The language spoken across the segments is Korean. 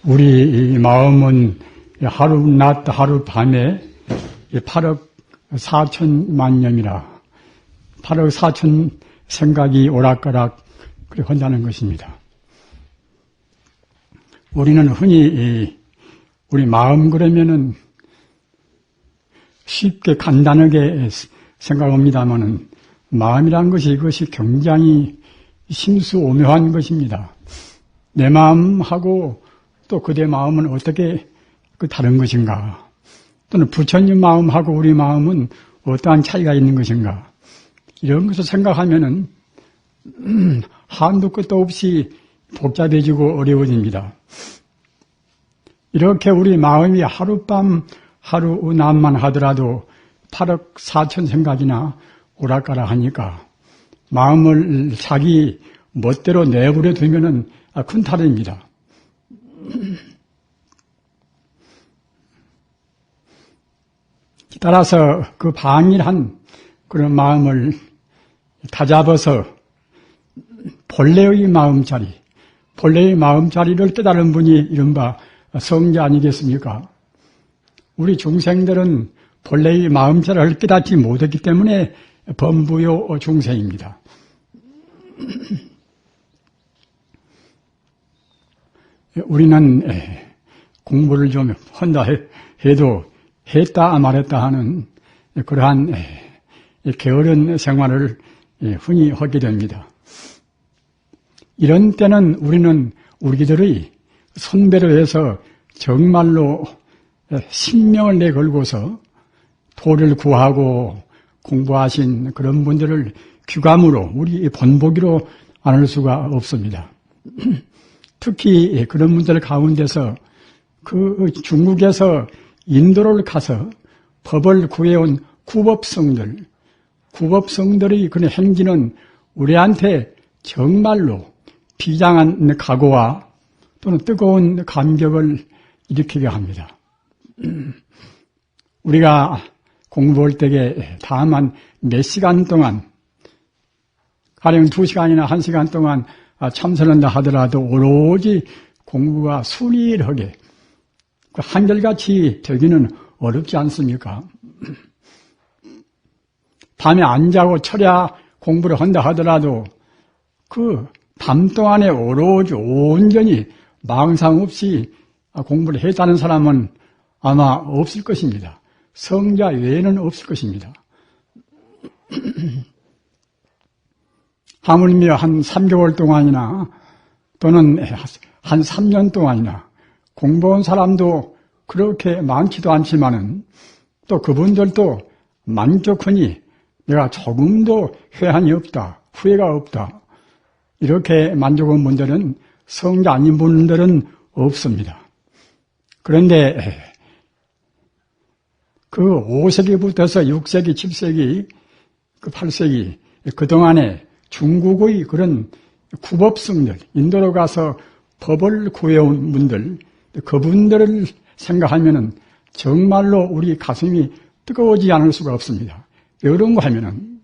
우리 마음은 하루 낮 하루 밤에 8억 4천만 년이라 8억 4천 생각이 오락가락 그렇게 한다는 것입니다. 우리는 흔히 우리 마음 그러면은 쉽게 간단하게 생각합니다마는 마음이란 것이 이것이 굉장히 심수오묘한 것입니다. 내 마음하고 또 그대 마음은 어떻게 다른 것인가? 또는 부처님 마음하고 우리 마음은 어떠한 차이가 있는 것인가? 이런 것을 생각하면은 한도 끝도 없이 복잡해지고 어려워집니다. 이렇게 우리 마음이 하룻밤 하루 낮만 하더라도 8억 4천 생각이나 오락가락 하니까 마음을 자기 멋대로 내버려 두면은 큰 탈입니다. 따라서 그 방일한 그런 마음을 다잡아서 본래의 마음자리, 본래의 마음자리를 깨달은 분이 이른바 성자 아니겠습니까? 우리 중생들은 본래의 마음자리를 깨닫지 못했기 때문에 범부요 중생입니다. 우리는 공부를 좀 한다 해도 했다 말했다 하는 그러한 게으른 생활을 흔히 하게 됩니다. 이런 때는 우리는 우리들의 선배로 해서 정말로 신명을 내걸고서 도를 구하고 공부하신 그런 분들을 귀감으로 우리 본보기로 안을 수가 없습니다. 특히 그런 분들 가운데서 그 중국에서 인도를 가서 법을 구해온 구법성들의 그런 행진은 우리한테 정말로 비장한 각오와 또는 뜨거운 감격을 일으키게 합니다. 우리가 공부할 때에 다만 몇 시간 동안, 가령 2시간이나 1시간 동안 참선한다 하더라도 오로지 공부가 순일하게 한결같이 되기는 어렵지 않습니까? 밤에 안 자고 철야 공부를 한다 하더라도 그 밤 동안에 오로지 온전히 망상 없이 공부를 했다는 사람은 아마 없을 것입니다. 성자 외에는 없을 것입니다. 하물며 한 3개월 동안이나 또는 한 3년 동안이나 공부한 사람도 그렇게 많지도 않지만은 또 그분들도 만족하니 내가 조금도 회한이 없다, 후회가 없다. 이렇게 만족한 분들은 성자 아닌 분들은 없습니다. 그런데 그 5세기부터서 6세기, 7세기, 그 8세기 그동안에 중국의 그런 구법성들, 인도로 가서 법을 구해온 분들, 그분들을 생각하면은 정말로 우리 가슴이 뜨거워지지 않을 수가 없습니다. 왜 그런가 하면은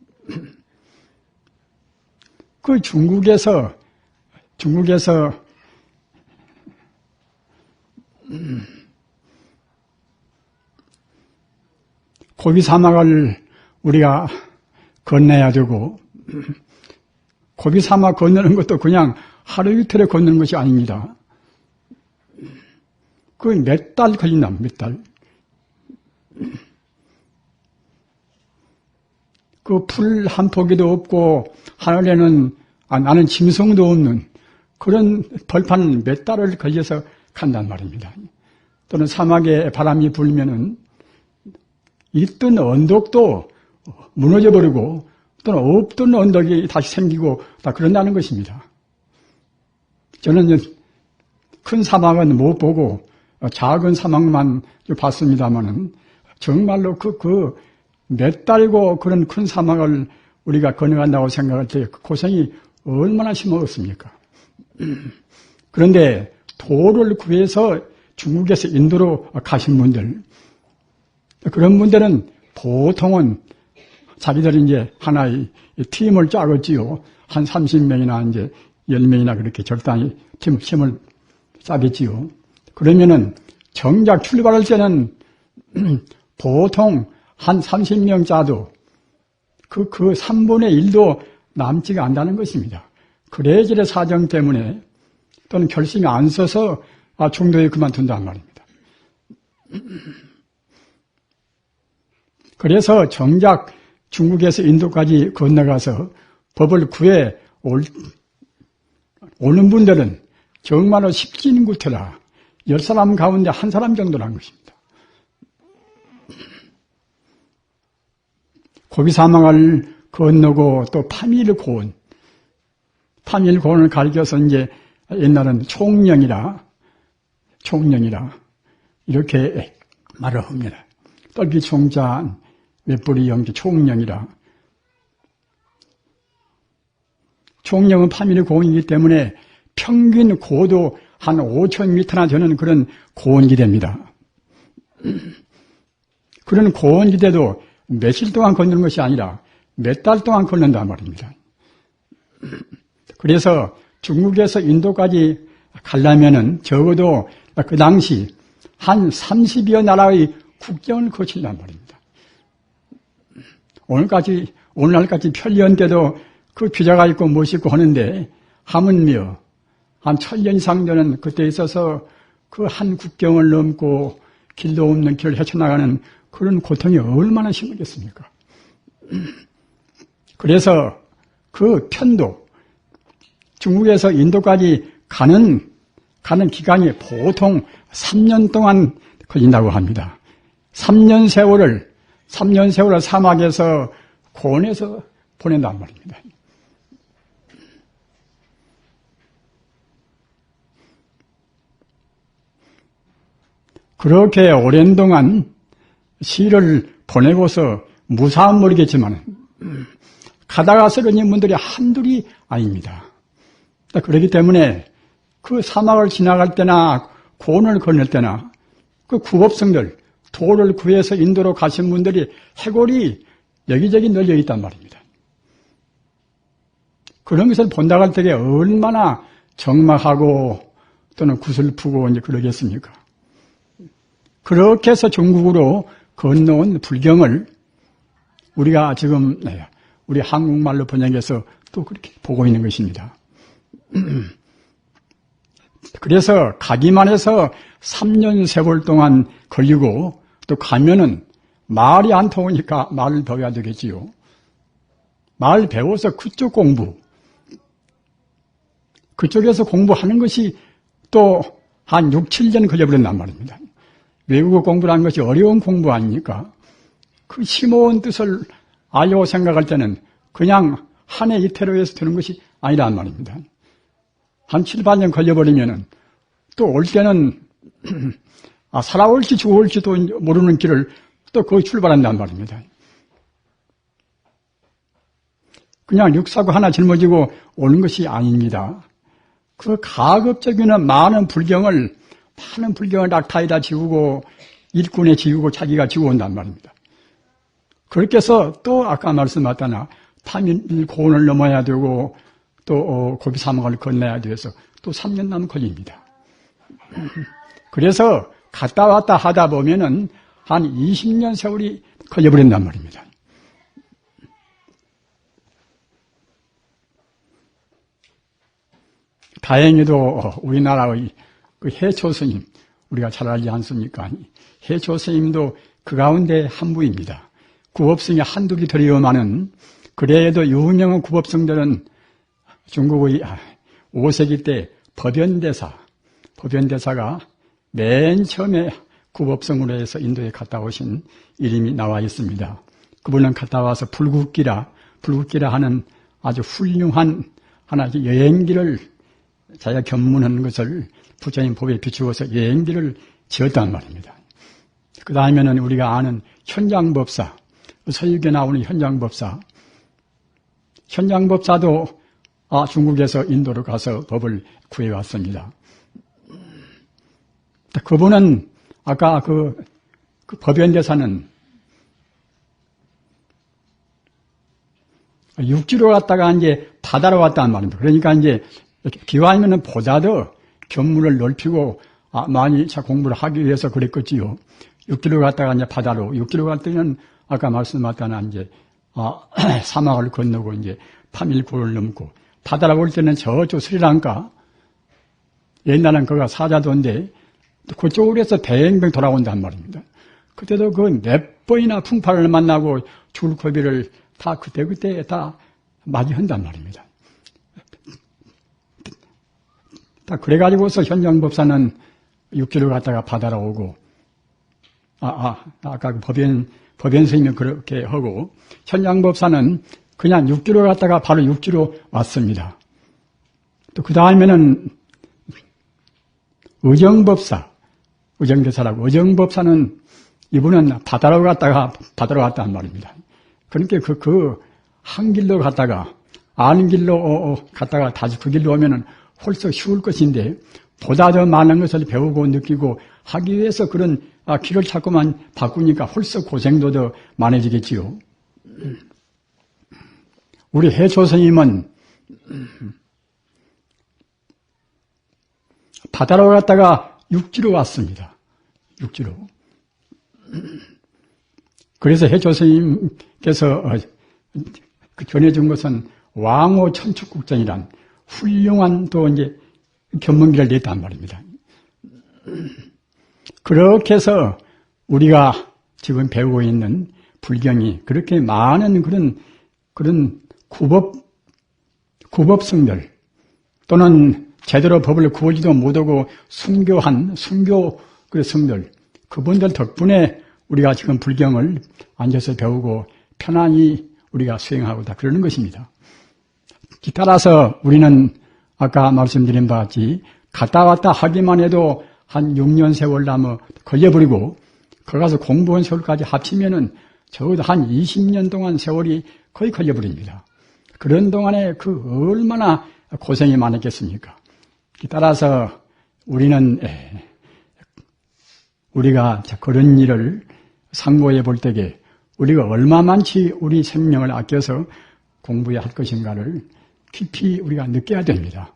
그 중국에서 고비 사막을 우리가 건너야 되고, 고비 사막 건너는 것도 그냥 하루 이틀에 건너는 것이 아닙니다. 그 몇 달 걸린다, 몇 달. 그 풀 한 포기도 없고, 하늘에는 나는 짐승도 없는 그런 벌판을 몇 달을 걸려서 간단 말입니다. 또는 사막에 바람이 불면은 있던 언덕도 무너져 버리고 또는 없던 언덕이 다시 생기고 다 그런다는 것입니다. 저는 큰 사막은 못 보고 작은 사막만 봤습니다만은 정말로 그 몇 달고 그런 큰 사막을 우리가 건너간다고 생각할 때 그 고생이 얼마나 심하겠습니까? 그런데 도를 구해서 중국에서 인도로 가신 분들, 그런 분들은 보통은 자기들이 이제 하나의 팀을 짜겠지요. 한 30명이나 이제 10명이나 그렇게 적당히 팀을 짜겠지요. 그러면은 정작 출발할 때는 보통 한 30명 짜도 그 3분의 1도 남지가 않다는 것입니다. 그래저래 사정 때문에 또는 결심이 안 서서 중도에 그만둔단 말입니다. 그래서 정작 중국에서 인도까지 건너가서 법을 구해 오는 분들은 정말로 십진구태라 10사람 가운데 한 사람 정도란 것입니다. 고비사막을 건너고 또 파밀고원, 파밀고원을 가리켜서 이제 옛날은 총령이라 이렇게 말을 합니다. 떨기 총자 웹불이 영기 총령이라. 총령은 파밀고원이기 때문에 평균 고도 한 5,000m나 되는 그런 고원지대입니다. 그런 고원지대도 며칠 동안 걷는 것이 아니라 몇 달 동안 걷는단 말입니다. 그래서 중국에서 인도까지 가려면은 적어도 그 당시 한 30여 나라의 국경을 거친단 말입니다. 오늘날까지 편리한 때도 그 비자가 있고 무엇이 있고 하는데 하물며 한 1000년 이상 되는 그때 있어서 그 한 국경을 넘고 길도 없는 길을 헤쳐나가는 그런 고통이 얼마나 심하겠습니까? 그래서 그 편도 중국에서 인도까지 가는 기간이 보통 3년 동안 걸린다고 합니다. 3년 세월을 사막에서 고원에서 보낸단 말입니다. 그렇게 오랜 동안 시를 보내고서 무사한 모르겠지만 가다가 쓰러진 분들이 한둘이 아닙니다. 그렇기 때문에 그 사막을 지나갈 때나 고원을 건널 때나 그 구법성들 도를 구해서 인도로 가신 분들이 해골이 여기저기 널려 있단 말입니다. 그런 것을 본다고 할 때에 얼마나 적막하고 또는 구슬프고 이제 그러겠습니까? 그렇게 해서 중국으로 건너온 불경을 우리가 지금 우리 한국말로 번역해서 또 그렇게 보고 있는 것입니다. 그래서 가기만 해서 3년 세월 동안 걸리고 또 가면은 말이 안 통하니까 말을 배워야 되겠지요. 말 배워서 그쪽 공부, 그쪽에서 공부하는 것이 또 한 6, 7년 걸려버렸단 말입니다. 외국어 공부라는 것이 어려운 공부 아닙니까? 그 심오한 뜻을 알려고 생각할 때는 그냥 한 해 이태로 해서 되는 것이 아니란 말입니다. 한 7, 8년 걸려버리면은 또 올 때는 살아올지 죽어올지도 모르는 길을 또 거기 출발한단 말입니다. 그냥 육사고 하나 짊어지고 오는 것이 아닙니다. 그 가급적이면 많은 불경을 낙타에다 지우고 일꾼에 지우고 자기가 지워온단 말입니다. 그렇게 해서 또 아까 말씀하셨다나 파밀고원을 넘어야 되고 또 고비사막을 건너야 돼서 또 3년 남은 걸립니다. 그래서 갔다 왔다 하다 보면은 한 20년 세월이 걸려버린단 말입니다. 다행히도 우리나라의 그 해초 스님, 우리가 잘 알지 않습니까? 해초 스님도 그 가운데 한 부입니다. 구법성이 한둘이 들이오마는 그래도 유명한 구법성들은 중국의 5세기 때 법연대사가 맨 처음에 구법성으로 해서 인도에 갔다 오신 이름이 나와 있습니다. 그분은 갔다 와서 불국기라 하는 아주 훌륭한 하나의 여행기를 자기가 견문하는 것을 부처님 법에 비추어서 여행기를 지었단 말입니다. 그 다음에는 우리가 아는 현장법사, 서유기에 나오는 현장법사도 중국에서 인도로 가서 법을 구해왔습니다. 그분은 아까 그 법연대사는 육지로 갔다가 이제 바다로 왔단 말입니다. 그러니까 이제 기왕이면은 보다 더 견문을 넓히고 많이 공부를 하기 위해서 그랬겠지요. 6km 갔다가 이제 바다로 6km 갈 때는 아까 말씀하셨다나 이제 사막을 건너고 이제 파밀고를 넘고 바다로 올 때는 저쪽 스리랑카 옛날엔 거기가 사자도인데 그쪽으로 해서 대행병 돌아온단 말입니다. 그때도 그 몇 번이나 풍파를 만나고 줄거비를 다 그때 다 맞이한단 말입니다. 다 그래가지고서 현장법사는 6km 갔다가 바다로 오고 아까 그 법연 선생님이 그렇게 하고 현장법사는 그냥 6km 갔다가 바로 6km 왔습니다. 또 그 다음에는 의정교사라고 의정법사는 이분은 바다로 갔다는 말입니다. 그러니까 한 길로 갔다가 아는 길로 갔다가 다시 그 길로 오면은 훨씬 쉬울 것인데 보다 더 많은 것을 배우고 느끼고 하기 위해서 그런 길을 자꾸만 바꾸니까 훨씬 고생도 더 많아지겠지요. 우리 해초 스님은 바다로 갔다가 육지로 왔습니다. 육지로. 그래서 해초 스님께서 전해준 것은 왕호 천축국전이란 훌륭한 또 이제 견문기를 냈단 말입니다. 그렇게 해서 우리가 지금 배우고 있는 불경이 그렇게 많은 그런 구법성들 또는 제대로 법을 구하지도 못하고 순교 성들 그분들 덕분에 우리가 지금 불경을 앉아서 배우고 편안히 우리가 수행하고 다 그러는 것입니다. 따라서 우리는 아까 말씀드린 바와 같이 갔다 왔다 하기만 해도 한 6년 세월 남아 걸려버리고 거기 가서 공부한 세월까지 합치면은 적어도 한 20년 동안 세월이 거의 걸려버립니다. 그런 동안에 얼마나 고생이 많았겠습니까? 따라서 우리가 그런 일을 상고해 볼 때에 우리가 얼마만치 우리 생명을 아껴서 공부해야 할 것인가를 깊이 우리가 느껴야 됩니다.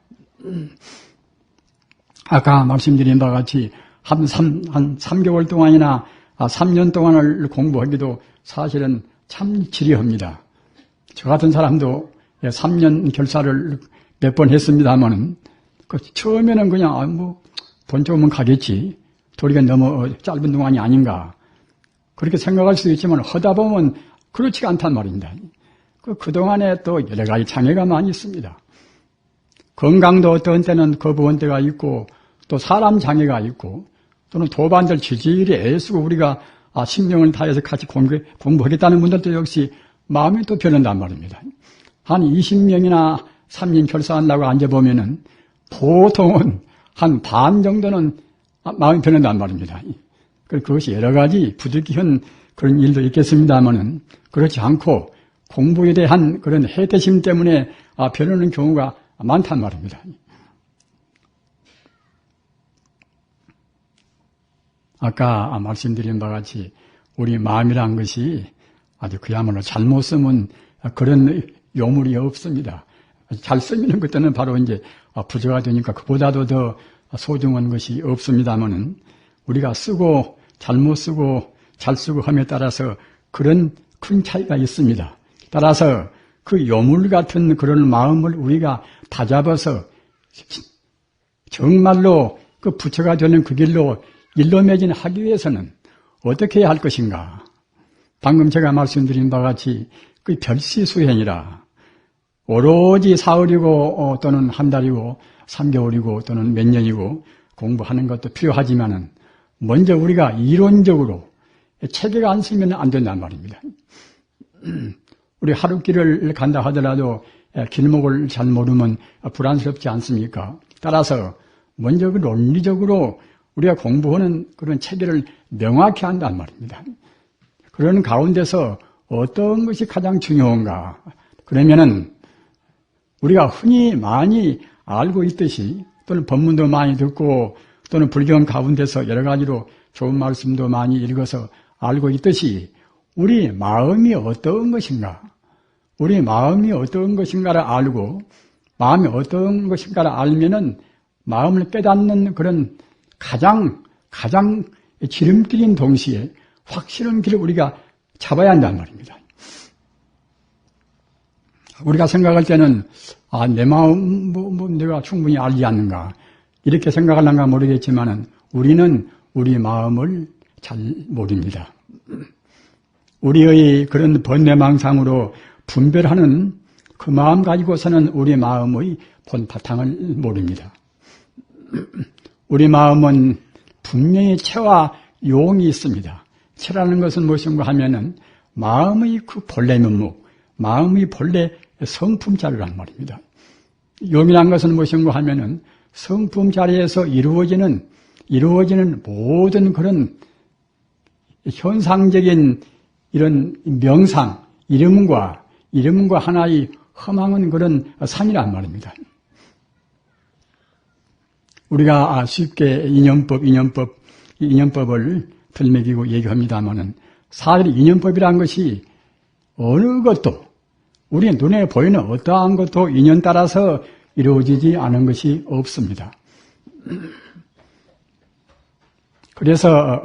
아까 말씀드린 바와 같이 한 3개월 동안이나 3년 동안을 공부하기도 사실은 참 지리합니다. 저 같은 사람도 3년 결사를 몇 번 했습니다만은 처음에는 그냥 돈 좋으면 가겠지. 도리가 너무 짧은 동안이 아닌가. 그렇게 생각할 수도 있지만 하다 보면 그렇지가 않단 말입니다. 그동안에 또 여러 가지 장애가 많이 있습니다. 건강도 어떤 때는 거부한 때가 있고 또 사람 장애가 있고 또는 도반들 지질이 애쓰고 우리가 신명을 다해서 같이 공부하겠다는 분들도 역시 마음이 또 변한단 말입니다. 한 20명이나 3년 결사한다고 앉아보면은 보통은 한 반 정도는 마음이 변한단 말입니다. 그것이 여러 가지 부득이한 그런 일도 있겠습니다만은 그렇지 않고 공부에 대한 그런 해대심 때문에 변하는 경우가 많단 말입니다. 아까 말씀드린 바와 같이 우리 마음이란 것이 아주 그야말로 잘못 쓰면 그런 요물이 없습니다. 잘 쓰면 그때는 바로 이제 부조가 되니까 그보다도 더 소중한 것이 없습니다만은 우리가 쓰고 잘못 쓰고 잘 쓰고 함에 따라서 그런 큰 차이가 있습니다. 따라서 그 요물 같은 그런 마음을 우리가 다잡아서 정말로 그 부처가 되는 그 길로 일로매진하기 위해서는 어떻게 해야 할 것인가? 방금 제가 말씀드린 바와 같이 그 별시수행이라 오로지 사흘이고 또는 한 달이고 3개월이고 또는 몇 년이고 공부하는 것도 필요하지만은 먼저 우리가 이론적으로 체계가 안 쓰면 안 된단 말입니다. 우리 하루길을 간다 하더라도 길목을 잘 모르면 불안스럽지 않습니까? 따라서 먼저 그 논리적으로 우리가 공부하는 그런 체계를 명확히 한단 말입니다. 그런 가운데서 어떤 것이 가장 중요한가? 그러면은 우리가 흔히 많이 알고 있듯이 또는 법문도 많이 듣고 또는 불경 가운데서 여러 가지로 좋은 말씀도 많이 읽어서 알고 있듯이 우리 마음이 어떤 것인가? 우리 마음이 어떤 것인가를 알고 마음이 어떤 것인가를 알면은 마음을 깨닫는 그런 가장 지름길인 동시에 확실한 길을 우리가 잡아야 한단 말입니다. 우리가 생각할 때는 내 마음 내가 충분히 알지 않는가 이렇게 생각하려는가 모르겠지만은 우리는 우리 마음을 잘 모릅니다. 우리의 그런 번뇌망상으로 분별하는 그 마음 가지고서는 우리 마음의 본 바탕을 모릅니다. 우리 마음은 분명히 체와 용이 있습니다. 체라는 것은 무엇인가 하면은 마음의 그 본래 면목, 마음의 본래 성품자료란 말입니다. 용이란 것은 무엇인가 하면은 성품자리에서 이루어지는 모든 그런 현상적인 이런 명상, 이름과 하나의 허망한 그런 상이란 말입니다. 우리가 쉽게 인연법을 들먹이고 얘기합니다마는 사실 인연법이라는 것이 어느 것도 우리 눈에 보이는 어떠한 것도 인연 따라서 이루어지지 않은 것이 없습니다. 그래서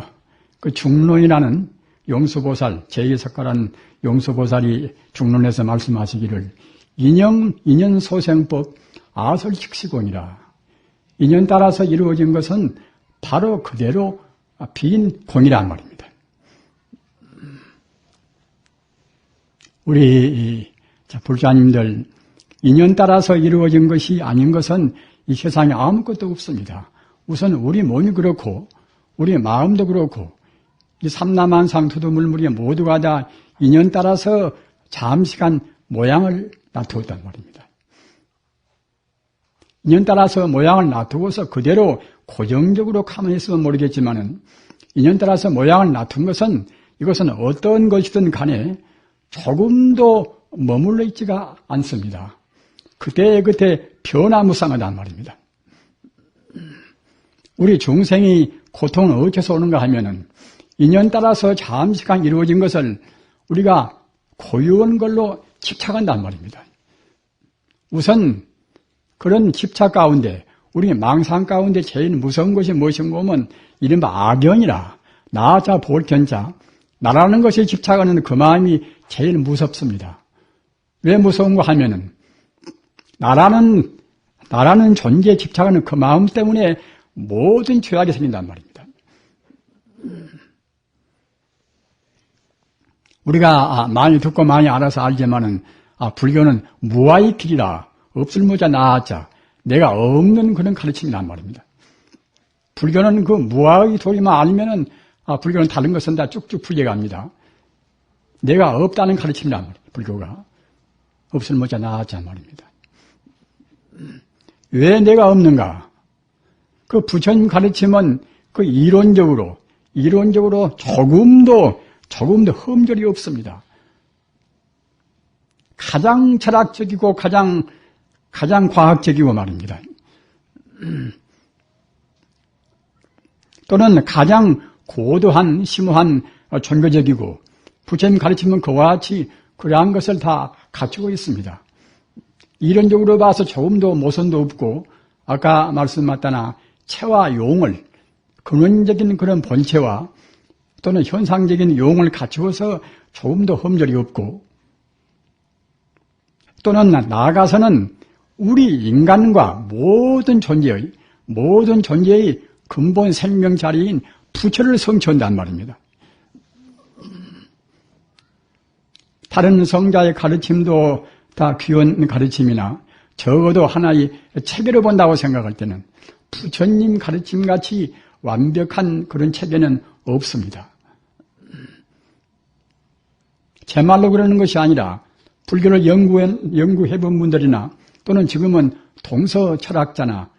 그 중론이라는 용수보살, 제2석가란 용수보살이 중론에서 말씀하시기를 인연소생법 아설직시공이라. 인연 따라서 이루어진 것은 바로 그대로 빈 공이란 말입니다. 우리 불자님들 인연 따라서 이루어진 것이 아닌 것은 이 세상에 아무것도 없습니다. 우선 우리 몸이 그렇고 우리 마음도 그렇고 이 삼라만상 두두물물이 모두가 다 인연 따라서 잠시간 모양을 놔두었단 말입니다. 인연 따라서 모양을 놔두고서 그대로 고정적으로 가만히 있으면 모르겠지만은 인연 따라서 모양을 놔둔 것은 이것은 어떤 것이든 간에 조금도 머물러 있지가 않습니다. 그때그때 변화무쌍하단 말입니다. 우리 중생이 고통은 어디서 오는가 하면은 인연 따라서 잠시간 이루어진 것을 우리가 고유한 걸로 집착한단 말입니다. 우선 그런 집착 가운데 우리 망상 가운데 제일 무서운 것이 무엇인가 하면 이른바 악연이라 나자 볼견자 나라는 것에 집착하는 그 마음이 제일 무섭습니다. 왜 무서운가 하면은 나라는 존재에 집착하는 그 마음 때문에 모든 죄악이 생긴단 말입니다. 우리가 많이 듣고 많이 알아서 알지만은 불교는 무아의 길이라 없을 무자 나아자 내가 없는 그런 가르침이란 말입니다. 불교는 그 무아의 도리만 알면은 불교는 다른 것은 다 쭉쭉 풀려갑니다. 내가 없다는 가르침이란 말이에요. 불교가 없을 무자 나아자 말입니다. 왜 내가 없는가? 그 부처님 가르침은 그 이론적으로 조금도 흠결이 없습니다. 가장 철학적이고 가장 과학적이고 말입니다. 또는 가장 고도한 심오한 종교적이고 부처님 가르침은 그와 같이 그러한 것을 다 갖추고 있습니다. 이론적으로 봐서 조금도 모순도 없고 아까 말씀하셨다나 체와 용을 근원적인 그런 본체와 또는 현상적인 용을 갖추어서 조금도 흠결이 없고 또는 나아가서는 우리 인간과 모든 존재의 근본 생명 자리인 부처를 성취한단 말입니다. 다른 성자의 가르침도 다 귀한 가르침이나 적어도 하나의 체계로 본다고 생각할 때는 부처님 가르침같이 완벽한 그런 체계는 없습니다. 제 말로 그러는 것이 아니라 불교를 연구해본 분들이나 또는 지금은 동서 철학자나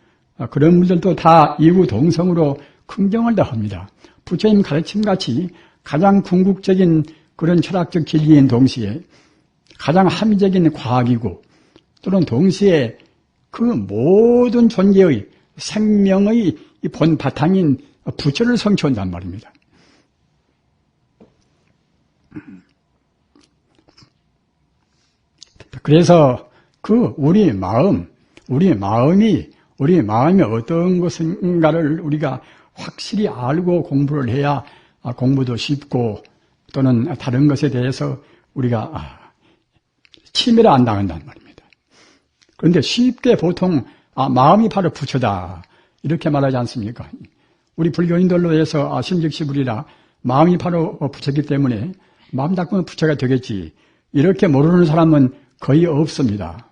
그런 분들도 다 이구동성으로 긍정을 다 합니다. 부처님 가르침같이 가장 궁극적인 그런 철학적 진리인 동시에 가장 합리적인 과학이고 또는 동시에 그 모든 존재의 생명의 본 바탕인 부처를 성취한단 말입니다. 그래서 우리 마음이 우리 마음이 어떤 것인가를 우리가 확실히 알고 공부를 해야 공부도 쉽고 또는 다른 것에 대해서 우리가 침해를 안 당한단 말입니다. 그런데 쉽게 보통 마음이 바로 부처다 이렇게 말하지 않습니까? 우리 불교인들로 해서 신즉시불이라 마음이 바로 부처이기 때문에 마음 닦으면 부처가 되겠지 이렇게 모르는 사람은 거의 없습니다.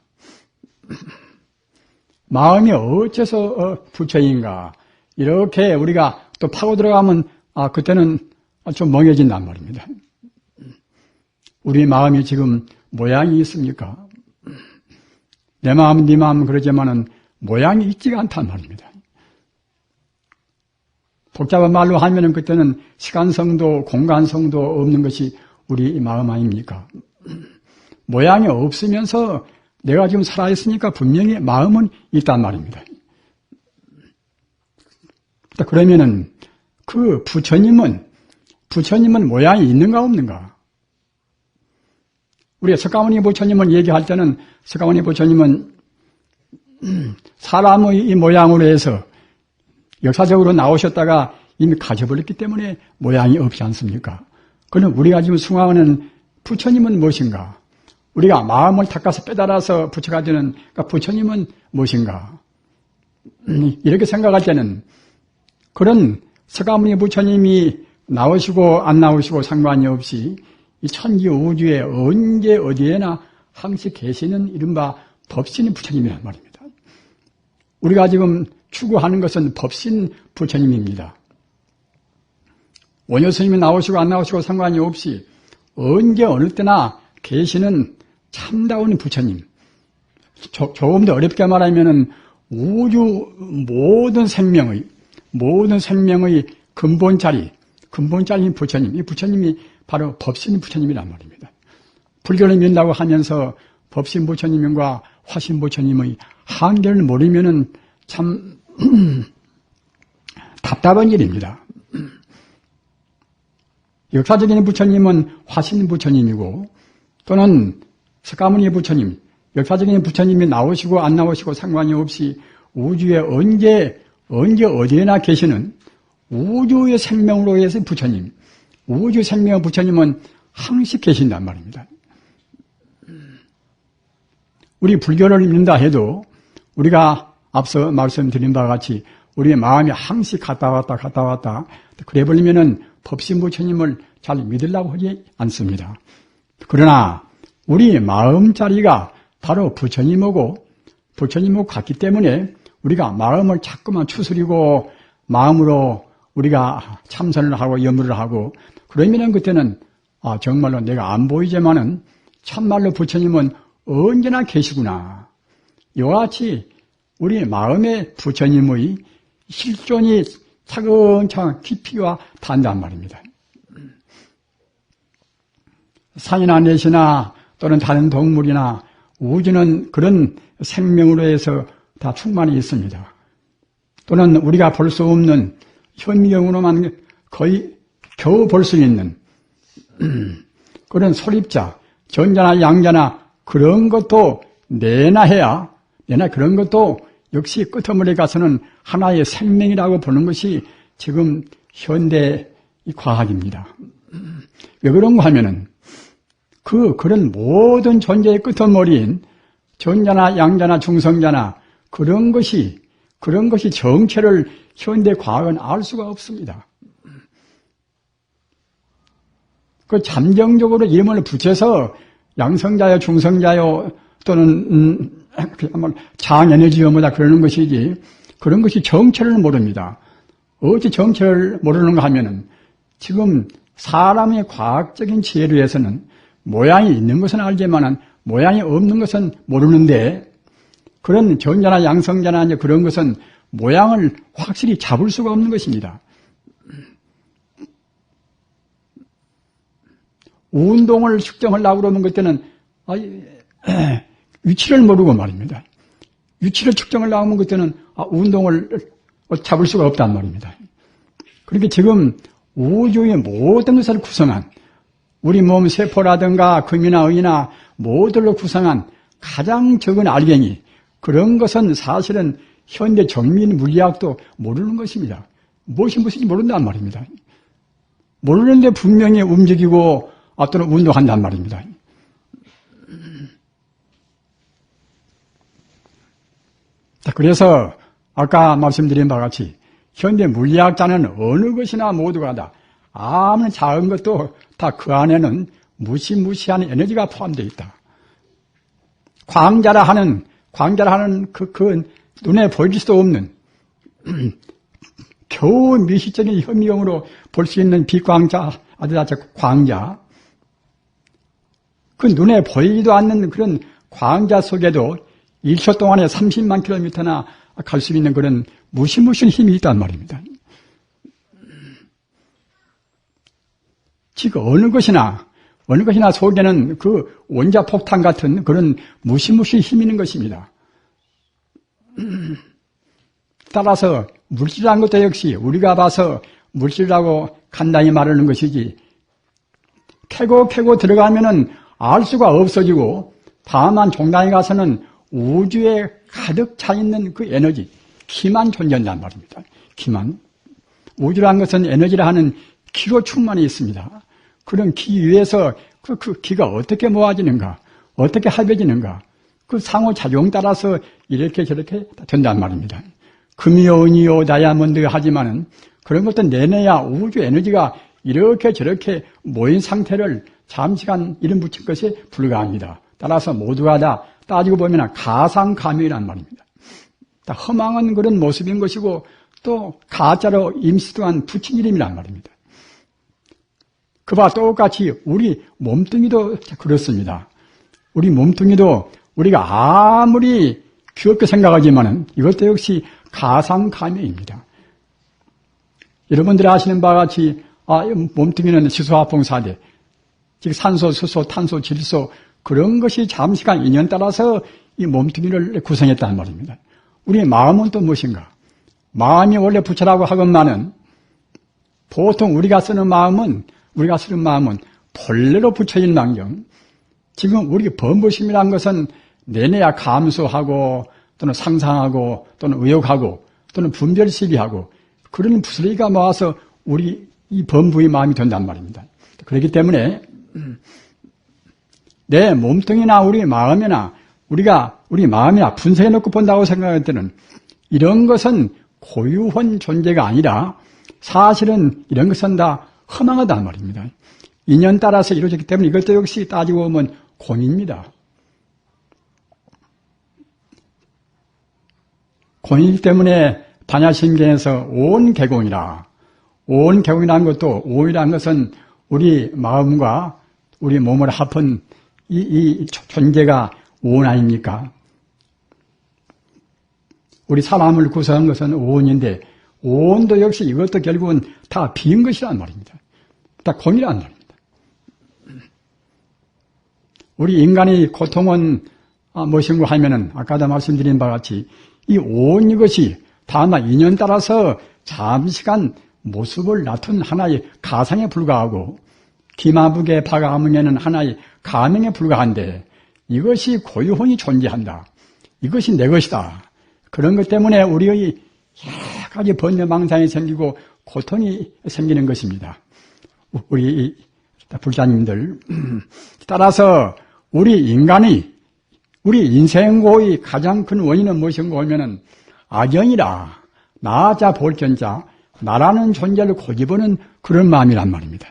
마음이 어째서 부처인가 이렇게 우리가 또 파고 들어가면 그때는 좀 멍해진단 말입니다. 우리 마음이 지금 모양이 있습니까? 내 마음, 네 마음 그러지만은 모양이 있지가 않단 말입니다. 복잡한 말로 하면은 그때는 시간성도 공간성도 없는 것이 우리 마음 아닙니까? 모양이 없으면서 내가 지금 살아있으니까 분명히 마음은 있단 말입니다. 그러면은 그 부처님은 모양이 있는가 없는가? 우리 석가모니 부처님은 얘기할 때는 석가모니 부처님은 사람의 이 모양으로 해서 역사적으로 나오셨다가 이미 가져버렸기 때문에 모양이 없지 않습니까? 그럼 우리가 지금 숭앙하는 부처님은 무엇인가? 우리가 마음을 닦아서 빼달아서 부처가 되는 그러니까 부처님은 무엇인가? 이렇게 생각할 때는 그런 석가모니 부처님이 나오시고 안 나오시고 상관이 없이 이 천지 우주에 언제 어디에나 항시 계시는 이른바 법신 부처님이란 말입니다. 우리가 지금 추구하는 것은 법신 부처님입니다. 원효 스님이 나오시고 안 나오시고 상관이 없이 언제 어느 때나 계시는 참다운 부처님. 조금 더 어렵게 말하면은 우주 모든 생명의 근본자리인 부처님. 이 부처님이 바로 법신 부처님이란 말입니다. 불교를 믿는다고 하면서 법신 부처님과 화신 부처님의 한계를 모르면은 참 답답한 일입니다. 역사적인 부처님은 화신 부처님이고 또는 석가모니 부처님, 역사적인 부처님이 나오시고 안 나오시고 상관이 없이 우주에 언제 어디에나 계시는 우주의 생명으로 해서 부처님, 우주 생명 부처님은 항시 계신단 말입니다. 우리 불교를 믿는다 해도 우리가 앞서 말씀드린 바와 같이 우리의 마음이 항시 갔다 왔다 그래 버리면은 법신 부처님을 잘 믿으려고 하지 않습니다. 그러나 우리 마음자리가 바로 부처님하고 같기 때문에 우리가 마음을 자꾸만 추스리고 마음으로 우리가 참선을 하고 염불을 하고 그러면은 그때는 정말로 내가 안 보이지만은 참말로 부처님은 언제나 계시구나. 이와 같이 우리 마음의 부처님의 실존이 차근차근 깊이와 단단 말입니다. 산이나 넷이나 또는 다른 동물이나 우주는 그런 생명으로 해서 다 충만히 있습니다. 또는 우리가 볼 수 없는 현미경으로만 거의 겨우 볼 수 있는 그런 소립자, 전자나 양자나 그런 것도 내나 그런 것도 역시 끄트머리에 가서는 하나의 생명이라고 보는 것이 지금 현대 과학입니다. 왜 그런가 하면은 그런 모든 존재의 끄트머리인 전자나 양자나 중성자나 그런 것이 정체를 현대 과학은 알 수가 없습니다. 그 잠정적으로 이름을 붙여서 양성자요, 중성자요, 또는 장에너지요 뭐다 그러는 것이지 그런 것이 정체를 모릅니다. 어찌 정체를 모르는가 하면은 지금 사람의 과학적인 지혜로 해서는 모양이 있는 것은 알지만은 모양이 없는 것은 모르는데 그런 전자나 양성자나 이제 그런 것은 모양을 확실히 잡을 수가 없는 것입니다. 운동을 측정하려고 그러면 그때는 위치를 모르고 말입니다. 위치를 측정하려고 하면 그때는 운동을 잡을 수가 없단 말입니다. 그렇게 지금 우주의 모든 것을 구성한 우리 몸 세포라든가 금이나 의나 모두를 구성한 가장 적은 알갱이 그런 것은 사실은 현대 정밀 물리학도 모르는 것입니다. 무엇이 무엇인지 모른단 말입니다. 모르는데 분명히 움직이고 또는 운동한단 말입니다. 자, 그래서 아까 말씀드린 바와 같이 현대 물리학자는 어느 것이나 모두가 다 아무리 작은 것도 다 그 안에는 무시무시한 에너지가 포함되어 있다. 광자라 하는 그 눈에 보일 수도 없는 겨우 미시적인 현미경으로 볼 수 있는 빛광자, 광자, 그 눈에 보이지도 않는 그런 광자 속에도 1초 동안에 30만 킬로미터나 갈 수 있는 그런 무시무시한 힘이 있단 말입니다. 지금 어느 것이나 속에는 그 원자폭탄 같은 그런 무시무시한 힘이 있는 것입니다. 따라서 물질이라는 것도 역시 우리가 봐서 물질이라고 간단히 말하는 것이지, 캐고 들어가면은 알 수가 없어지고, 다만 종단에 가서는 우주에 가득 차 있는 그 에너지, 기만 존재한단 말입니다. 기만. 우주라는 것은 에너지라 하는 기로 충만히 있습니다. 그런 기 위에서 그 기가 어떻게 모아지는가, 어떻게 합해지는가, 그 상호작용 따라서 이렇게 저렇게 된단 말입니다. 금이요, 은이요, 다이아몬드 하지만은 그런 것도 내내야 우주 에너지가 이렇게 저렇게 모인 상태를 잠시간 이름 붙인 것에 불과합니다. 따라서 모두가 다 따지고 보면 가상가명이란 말입니다. 다 허망한 그런 모습인 것이고 또 가짜로 임시도한 붙인 이름이란 말입니다. 그와 똑같이 우리 몸뚱이도 그렇습니다. 우리 몸뚱이도 우리가 아무리 귀엽게 생각하지만은 이것도 역시 가상가명입니다. 여러분들이 아시는 바와 같이 몸뚱이는 시소화풍사대, 즉 산소, 수소, 탄소, 질소 그런 것이 잠시간 인연 따라서 이 몸뚱이를 구성했다는 말입니다. 우리 마음은 또 무엇인가? 마음이 원래 부처라고 하건만은 보통 우리가 쓰는 마음은 본래로 부처일망정, 지금 우리 범부심이라는 것은 내내야 감수하고 또는 상상하고 또는 의욕하고 또는 분별시비하고 그런 부스러기가 모아서 우리 이 범부의 마음이 된단 말입니다. 그렇기 때문에 내 몸뚱이나 우리 마음이나 우리 마음이나 분석해 놓고 본다고 생각할 때는 이런 것은 고유한 존재가 아니라 사실은 이런 것은 다 허망하단 말입니다. 인연 따라서 이루어졌기 때문에 이것도 역시 따지고 보면 공입니다. 공이기 때문에 반야심경에서 온 개공이라, 온 개공이라는 것도, 온이라는 것은 우리 마음과 우리 몸을 합한 이 존재가 온 아닙니까? 우리 사람을 구성한 것은 온인데 온도 역시 이것도 결국은 다 빈 것이란 말입니다. 다 공이란 말입니다. 우리 인간의 고통은 무엇인가 하면은 아까도 말씀드린 바와 같이 이 온 이것이 다만 인연 따라서 잠시간 모습을 나타낸 하나의 가상에 불과하고 기마북의 박아무에는 하나의 가명에 불과한데 이것이 고유혼이 존재한다. 이것이 내 것이다. 그런 것 때문에 우리의 여러 가지 번뇌망상이 생기고 고통이 생기는 것입니다. 우리 불자님들 따라서 우리 인생고의 가장 큰 원인은 무엇인가 하면은 악영이라 나자 볼견자 나라는 존재를 고집하는 그런 마음이란 말입니다.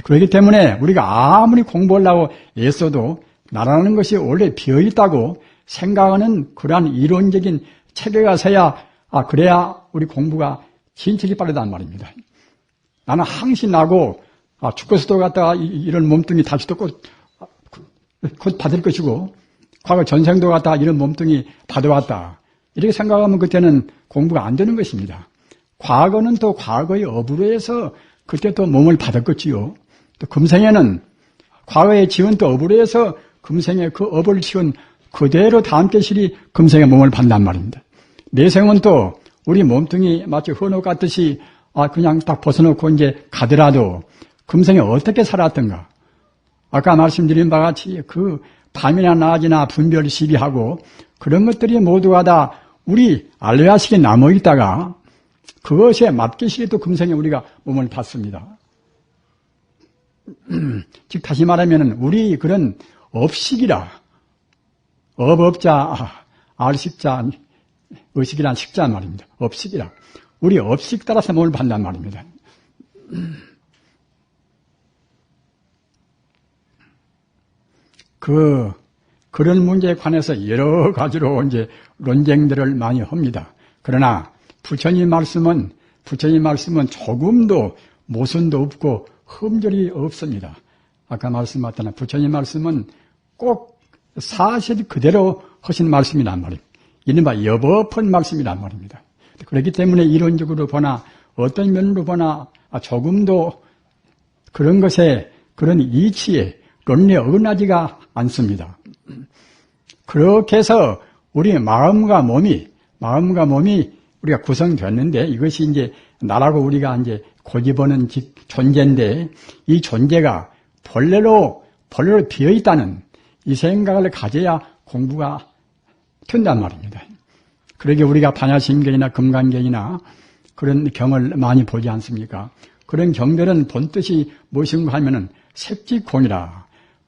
그렇기 때문에 우리가 아무리 공부하려고 애써도 나라는 것이 원래 비어있다고 생각하는 그러한 이론적인 체계가 서야 그래야 우리 공부가 진척이 빠르단 말입니다. 나는 항시 나고 죽고서도 갔다가 이런 몸뚱이 다시도 곧 받을 것이고 과거 전생도 갔다가 이런 몸뚱이 받아왔다. 이렇게 생각하면 그때는 공부가 안 되는 것입니다. 과거는 또 과거의 업으로 해서 그때 또 몸을 받았겠지요. 또 금생에는 과거의 지은 또 업으로 해서 금생에 그 업을 지은 그대로 다음 계실이 금생에 몸을 받는단 말입니다. 내생은 또 우리 몸뚱이 마치 헌옷 같듯이 그냥 딱 벗어놓고 이제 가더라도 금생에 어떻게 살았던가. 아까 말씀드린 바와 같이 그 밤이나 낮이나 분별 시비하고 그런 것들이 모두가 다 우리 알레아식에 남아있다가 그것에 맞게 또 금생에 우리가 몸을 받습니다. 즉 다시 말하면 우리 그런 업식이라 업자 알식자 의식이란 식자 말입니다. 업식이라 우리 업식 따라서 몸을 받는단 말입니다. 그런 문제에 관해서 여러 가지로 이제 논쟁들을 많이 합니다. 그러나 부처님 말씀은 조금도 모순도 없고 흠결이 없습니다. 아까 말씀하셨잖아요. 부처님 말씀은 꼭 사실 그대로 하신 말씀이란 말입니다. 이른바 여법한 말씀이란 말입니다. 그렇기 때문에 이론적으로 보나 어떤 면으로 보나 조금도 그런 것에 그런 이치에 논리에 어긋나지가 않습니다. 그렇게 해서 우리 마음과 몸이 우리가 구성됐는데 이것이 이제 나라고 우리가 이제 고집하는 존재인데 이 존재가 본래로 비어 있다는 이 생각을 가져야 공부가 된단 말입니다. 그러게 우리가 반야심경이나 금강경이나 그런 경을 많이 보지 않습니까? 그런 경들은 본뜻이 무엇인가 하면은 색지공이라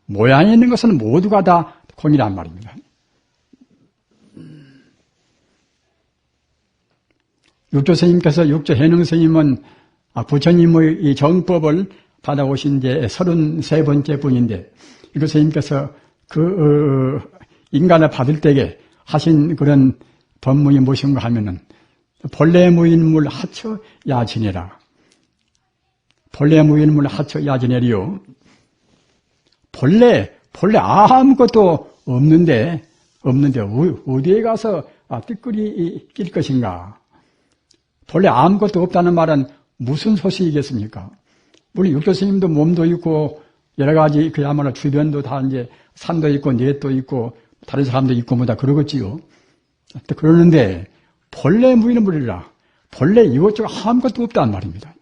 모양이 있는 것은 모두가 다 공이란 말입니다. 육조스님께서 육조해능스님은 부처님의 이 정법을 받아오신 지 33번째 분인데 육조스님께서 인간을 받을 때에 하신 그런 법문이 무엇인가 하면은 본래 무인물 하처 야지내라. 본래 무인물 하처 야지내리요. 본래 아무것도 없는데 어디에 가서 띠끌이 낄 것인가? 본래 아무것도 없다는 말은 무슨 소식이겠습니까? 우리 육조스님도 몸도 있고 여러 가지 그야말로 주변도 다 이제 산도 있고 넷도 있고 다른 사람도 있고 뭐 다 그러겠지요. 그러는데 본래 무인물이라 본래 이것저것 아무것도 없다는 말입니다.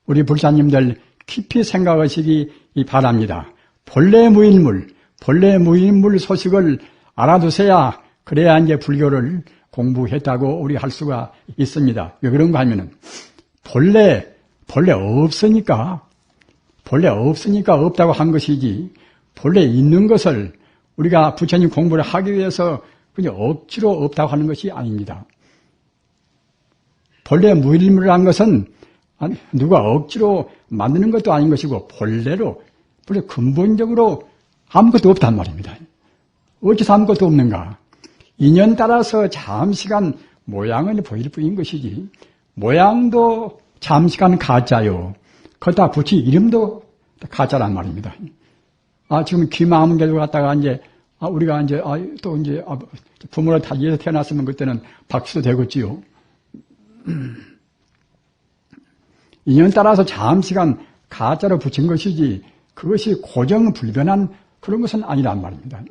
우리 불사님들 깊이 생각하시기 바랍니다. 본래 무인물 소식을 알아두셔야 그래야 이제 불교를 공부했다고 우리 할 수가 있습니다. 왜 그런가 하면은 본래 없으니까 없다고 한 것이지 본래 있는 것을 우리가 부처님 공부를 하기 위해서 그냥 억지로 없다고 하는 것이 아닙니다. 본래 무일물이라는 것은 누가 억지로 만드는 것도 아닌 것이고 본래 근본적으로 아무것도 없단 말입니다. 어째서 아무것도 없는가? 인연 따라서 잠시간 모양을 보일 뿐인 것이지 모양도 잠시간 가짜요. 거기다 붙이 이름도 가짜란 말입니다. 지금 귀마음개도 갖다가 우리가 부모를 다 이해서 태어났으면 그때는 박수도 되겠지요. 인연 따라서 잠시간 가짜로 붙인 것이지 그것이 고정불변한 그런 것은 아니란 말입니다.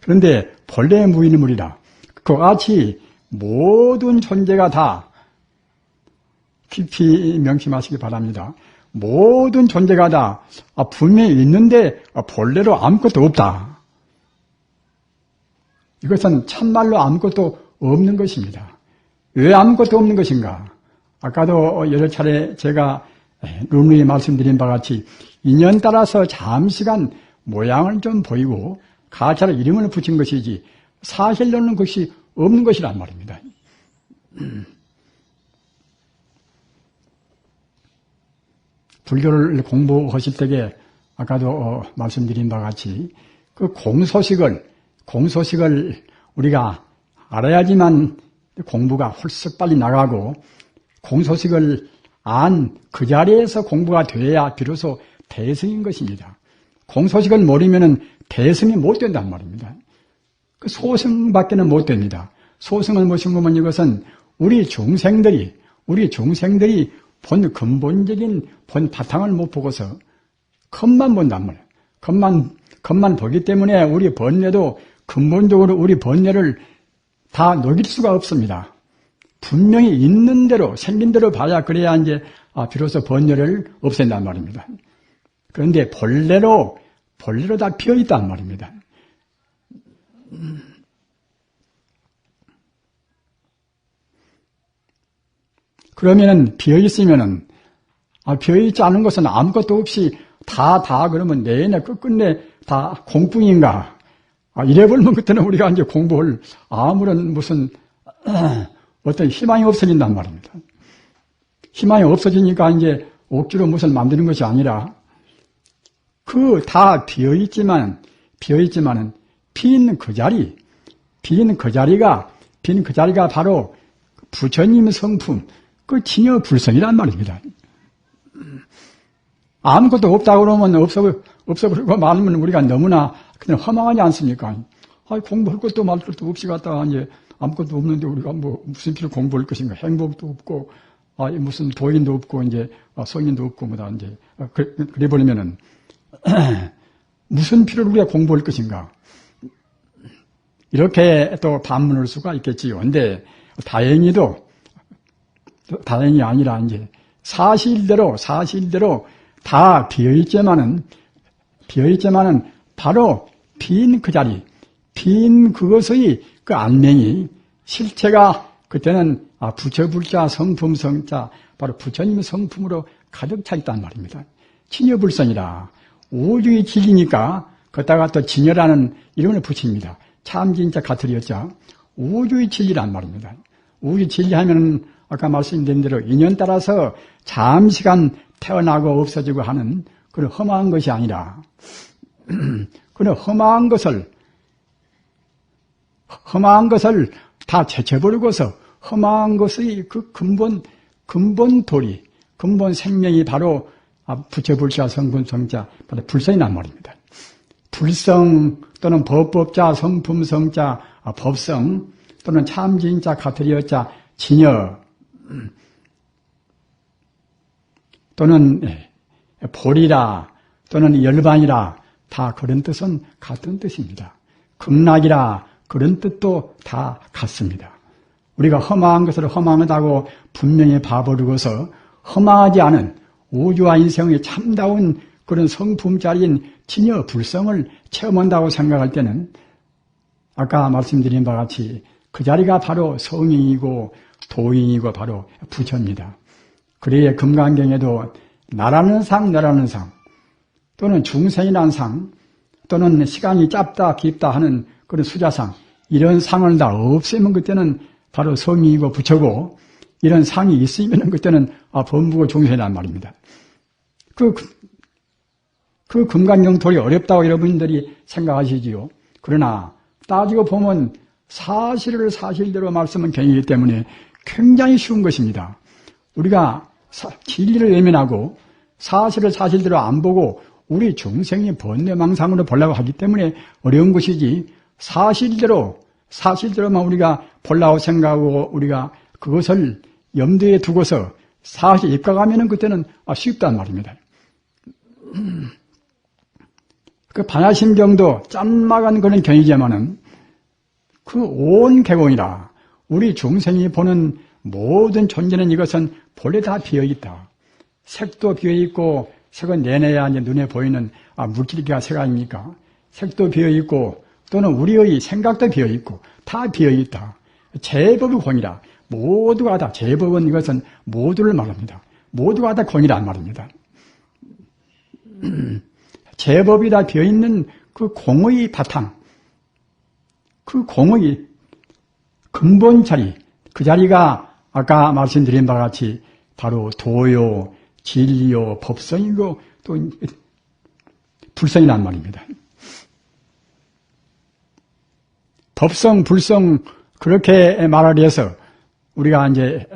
그런데 본래 무인물이라 그와 같이 모든 존재가 다 깊이 명심하시기 바랍니다. 모든 존재가 다 분명히 있는데 본래로 아무것도 없다. 이것은 참말로 아무것도 없는 것입니다. 왜 아무것도 없는 것인가? 아까도 여러 차례 제가 룰루에 말씀드린 바와 같이 인연 따라서 잠시간 모양을 좀 보이고 가짜로 이름을 붙인 것이지 사실로는 그것이 없는 것이란 말입니다. 불교를 공부하실 때에 아까도 말씀드린 바와 같이 그 공소식을 우리가 알아야지만 공부가 홀썩 빨리 나가고 공소식을 안 그 자리에서 공부가 돼야 비로소 대승인 것입니다. 공소식을 모르면은 대승이 못 된단 말입니다. 그 소승밖에는 못 됩니다. 소승을 무엇인 거면 이것은 우리 중생들이 본 근본적인 본 바탕을 못 보고서 겉만 본단 말이에요. 겉만 보기 때문에 우리 번뇌도 근본적으로 우리 번뇌를 다 녹일 수가 없습니다. 분명히 있는 대로, 생긴 대로 봐야 그래야 이제, 비로소 번뇌를 없앤단 말입니다. 그런데 본래로 다 비어있단 말입니다. 그러면은, 비어있으면은, 비어있지 않은 것은 아무것도 없이 다 그러면 내내 끝끝내 다 공뿐인가? 이래버리면 그때는 우리가 이제 공부를 아무런 무슨, 어떤 희망이 없어진단 말입니다. 희망이 없어지니까 이제 억지로 무슨 만드는 것이 아니라, 다 비어있지만은, 빈 그 자리가 바로 부처님 성품, 그 진여 불성이란 말입니다. 아무것도 없다고 그러면 없어버리고 말하면 우리가 너무나 그냥 허망하지 않습니까? 공부할 것도 말 것도 없이 갔다가 이제 아무것도 없는데 우리가 뭐 무슨 필요 공부할 것인가? 행복도 없고, 무슨 도인도 없고, 이제 성인도 없고, 뭐다, 이제, 그래 버리면은, 무슨 필요로 우리가 공부할 것인가? 이렇게 또 반문할 수가 있겠지요. 근데 다행이 아니라 이제 사실대로 다 비어있지만은 바로 빈 그 자리, 빈 그것의 그 안명이 실체가 그때는 부처불자 성품성자 바로 부처님 성품으로 가득 차 있단 말입니다. 진여불성이라 우주의 진리니까 거기다가 또 진여라는 이름을 붙입니다. 참진자 가트리였자 우주의 진리란 말입니다. 우주 진리하면은 아까 말씀드린 대로 인연 따라서 잠시간 태어나고 없어지고 하는 그런 험한 것이 아니라 그런 험한 것을 다 제쳐버리고서 험한 것의 그 근본 도리, 근본 생명이 바로 부처불자 성분성자 바로 불성이란 말입니다. 불성 또는 법법자 성품성자 법성 또는 참진자 가트리어자 진여 또는 볼이라 또는 열반이라 다 그런 뜻은 같은 뜻입니다. 극락이라 그런 뜻도 다 같습니다. 우리가 험한 것을 험하다고 분명히 봐버리고서 험하지 않은 우주와 인생의 참다운 그런 성품자리인 진여 불성을 체험한다고 생각할 때는 아까 말씀드린 바와 같이 그 자리가 바로 성인이고 도인이고 바로 부처입니다. 그래야 금강경에도 나라는 상 또는 중생이라는 상 또는 시간이 짧다 깊다 하는 그런 수자상 이런 상을 다 없애면 그때는 바로 성인이고 부처고 이런 상이 있으면 그때는 범부고 중생이란 말입니다. 그 금강경토리 어렵다고 여러분들이 생각하시지요. 그러나 따지고 보면 사실을 사실대로 말씀은 경이기 때문에 굉장히 쉬운 것입니다. 우리가 진리를 외면하고 사실을 사실대로 안 보고 우리 중생이 번뇌망상으로 보려고 하기 때문에 어려운 것이지 사실대로만 우리가 보려고 생각하고 우리가 그것을 염두에 두고서 사실 입각하면은 그때는 쉽단 말입니다. 그 반야심경도 짠막한 그런 경이지만은 그 온 개공이라 우리 중생이 보는 모든 존재는 이것은 본래 다 비어있다. 색도 비어있고 색은 내내야 이제 눈에 보이는 물질기가 색 아닙니까? 색도 비어있고 또는 우리의 생각도 비어있고 다 비어있다. 제법의 공이라 모두가 다 제법은 이것은 모두를 말합니다. 모두가 다 공이란 말입니다. 제법이 다 비어있는 그 공의 바탕 그 공의 근본 자리 그 자리가 아까 말씀드린 바와 같이 바로 도요, 진리요, 법성이고 또 불성이란 말입니다. 법성, 불성 그렇게 말을 해서 우리가 이제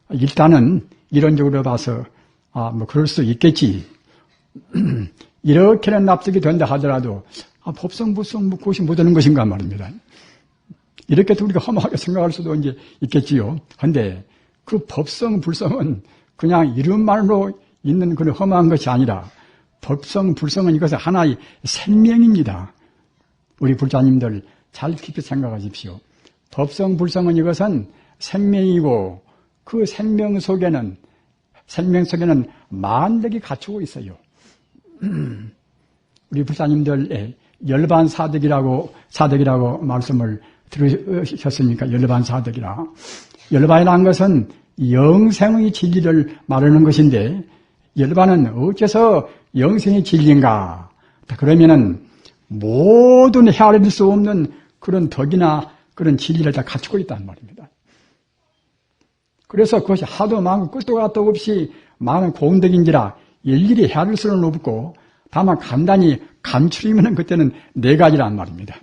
일단은 이론적으로 봐서 뭐 그럴 수 있겠지. 이렇게는 납득이 된다 하더라도 법성, 불성 뭐 그것이 못 되는 것인가 말입니다. 이렇게도 우리가 험하게 생각할 수도 이제 있겠지요. 그런데 그 법성, 불성은 그냥 이름만으로 있는 그런 험한 것이 아니라 법성, 불성은 이것은 하나의 생명입니다. 우리 불자님들 잘 깊이 생각하십시오. 법성, 불성은 이것은 생명이고 그 생명 속에는 만덕이 갖추고 있어요. 우리 불사님들 열반사덕이라고 말씀을 들으셨습니까? 열반사덕이라. 열반이라는 것은 영생의 진리를 말하는 것인데 열반은 어째서 영생의 진리인가? 그러면은 모든 헤아릴 수 없는 그런 덕이나 그런 진리를 다 갖추고 있다는 말입니다. 그래서 그것이 하도 많고 끝도 같도 없이 많은 공덕인지라 일일이 헤아릴 수는 없고 다만 간단히 감추리면 그때는 네 가지란 말입니다.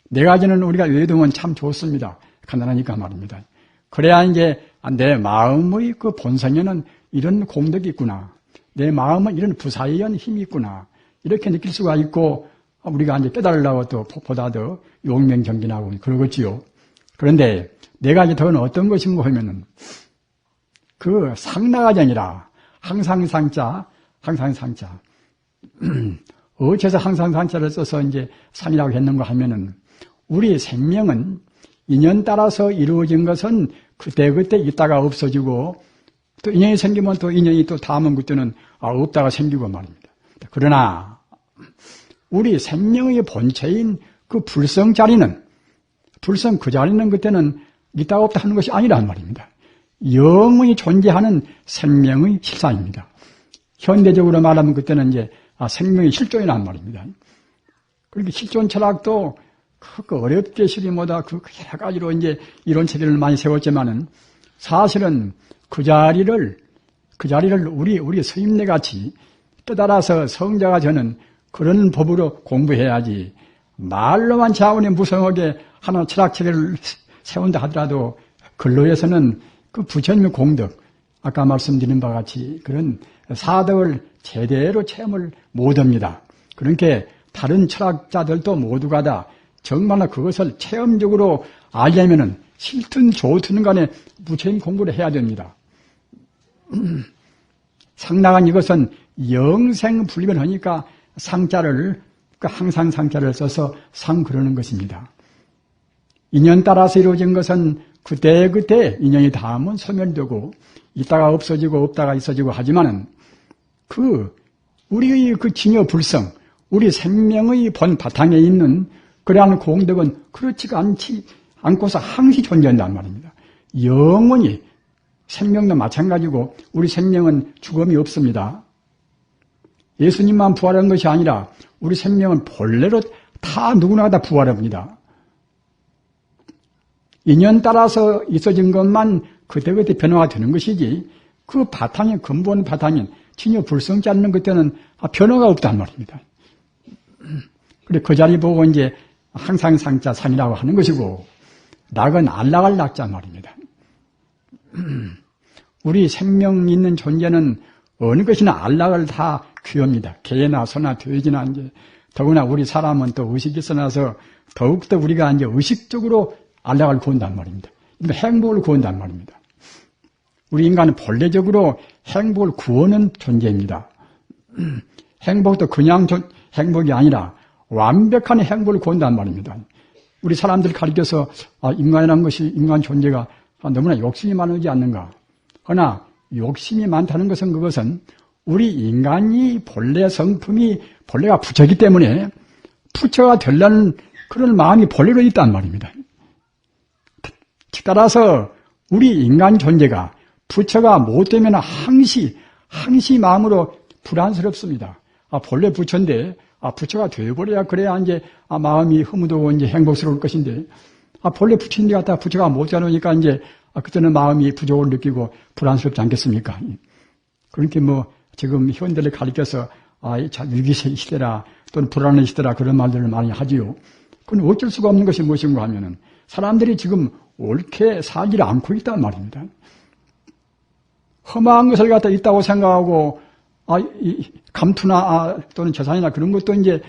네 가지는 우리가 외우면 참 좋습니다. 간단하니까 말입니다. 그래야 이제 내 마음의 그 본성에는 이런 공덕이 있구나. 내 마음은 이런 부사에 의한 힘이 있구나. 이렇게 느낄 수가 있고 우리가 이제 깨달으려고 또 보다 더 용맹정진하고 그러겠지요. 그런데 네 가지 덕은 어떤 것인가 하면은 그 상나가지 아니라 항상상자. 어째서 항상상자를 써서 이제 상이라고 했는가 하면은 우리 생명은 인연 따라서 이루어진 것은 그때그때 있다가 없어지고 또 인연이 생기면 또 인연이 또 다음은 그때는 없다가 생기고 말입니다. 그러나 우리 생명의 본체인 그 불성 그 자리는 그때는 있다 없다 하는 것이 아니란 말입니다. 영원히 존재하는 생명의 실상입니다. 현대적으로 말하면 그때는 이제 생명의 실존이란 말입니다. 그렇게 실존 철학도 어렵게 시리모다 그 여러 가지로 이제 이론 체계를 많이 세웠지만은 사실은 그 자리를 우리 스님네 같이 깨달아서 성자가 되는 그런 법으로 공부해야지 말로만 자원에 무성하게 하나 철학 체계를 세운다 하더라도 근로에서는 그 부처님의 공덕, 아까 말씀드린 바와 같이 그런 사덕을 제대로 체험을 못합니다. 그러니까 다른 철학자들도 모두가 다 정말로 그것을 체험적으로 알려면은 싫든 좋든 간에 부처님 공부를 해야 됩니다. 상나간 이것은 영생불립을 하니까 상자를, 항상 상자를 써서 상 그러는 것입니다. 인연 따라서 이루어진 것은 그때그때 인연이 닿으면 소멸되고 있다가 없어지고 없다가 있어지고 하지만은 우리의 그 진여 불성, 우리 생명의 본 바탕에 있는 그러한 공덕은 그렇지가 않고서 항시 존재한다는 말입니다. 영원히 생명도 마찬가지고 우리 생명은 죽음이 없습니다. 예수님만 부활한 것이 아니라 우리 생명은 본래로 다 누구나 다 부활합니다. 인연 따라서 있어진 것만 그때그때 변화가 되는 것이지 그 바탕인 근본 바탕인 진여 불성지 않는 그때는 변화가 없단 말입니다. 그래 그 자리 보고 이제 항상 상자 상이라고 하는 것이고 낙은 안락을 낙자 말입니다. 우리 생명 있는 존재는 어느 것이나 안락을 다 귀합니다. 개나 소나 돼지나 이제 더구나 우리 사람은 또 의식이 있어나서 더욱더 우리가 이제 의식적으로 안락을 구한단 말입니다. 행복을 구한단 말입니다. 우리 인간은 본래적으로 행복을 구하는 존재입니다. 행복도 그냥 행복이 아니라 완벽한 행복을 구한단 말입니다. 우리 사람들 가리켜서 인간이라는 것이 인간 존재가 너무나 욕심이 많지 않는가. 그러나 욕심이 많다는 것은 그것은 우리 인간이 본래 성품이 본래가 부처이기 때문에 부처가 되려는 그런 마음이 본래로 있단 말입니다. 따라서 우리 인간 존재가 부처가 못 되면 항시 마음으로 불안스럽습니다. 본래 부처인데 부처가 되어버려야 그래야 이제 마음이 흐뭇하고 이제 행복스러울 것인데 본래 부처인데 갖다 부처가 못 되니까 이제 그때는 마음이 부족을 느끼고 불안스럽지 않겠습니까? 그렇게 뭐 지금 현대를 가리켜서 위기 시대라 또는 불안의 시대라 그런 말들을 많이 하지요. 그건 어쩔 수가 없는 것이 무엇인가 하면은 사람들이 지금 옳게 살지를 않고 있단 말입니다. 험한 것을 갖다 있다고 생각하고 감투나 또는 재산이나 그런 것도 이제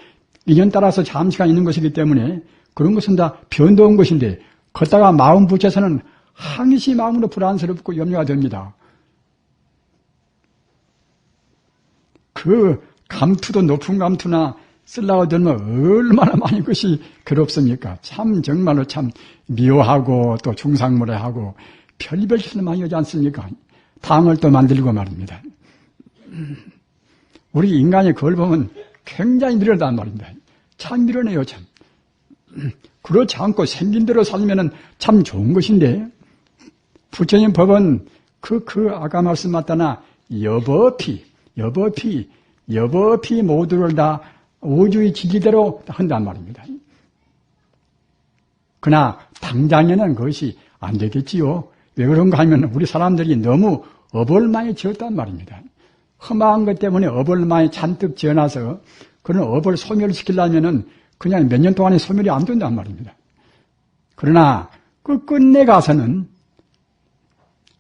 인연 따라서 잠시간 있는 것이기 때문에 그런 것은 다 변동한 것인데 걷다가 마음 붙여서는 항시 마음으로 불안스럽고 염려가 됩니다. 그 감투도 높은 감투나 쓰려고 들면 얼마나 많이 것이 괴롭습니까? 참 정말로 참 미워하고 또 중상모래하고 별의별 짓을 많이 하지 않습니까? 당을 또 만들고 말입니다. 우리 인간이 그걸 보면 굉장히 미련하단 말입니다. 참 미련해요, 참. 그렇지 않고 생긴 대로 살면은 참 좋은 것인데, 부처님 법은 아까 말씀하셨다나 여법이 모두를 다 우주의 지지대로 한단 말입니다. 그러나 당장에는 그것이 안 되겠지요. 왜 그런가 하면 우리 사람들이 너무 업을 많이 지었단 말입니다. 험한 것 때문에 업을 많이 잔뜩 지어놔서 그런 업을 소멸시키려면은 그냥 몇 년 동안에 소멸이 안 된단 말입니다. 그러나 그 끝내 가서는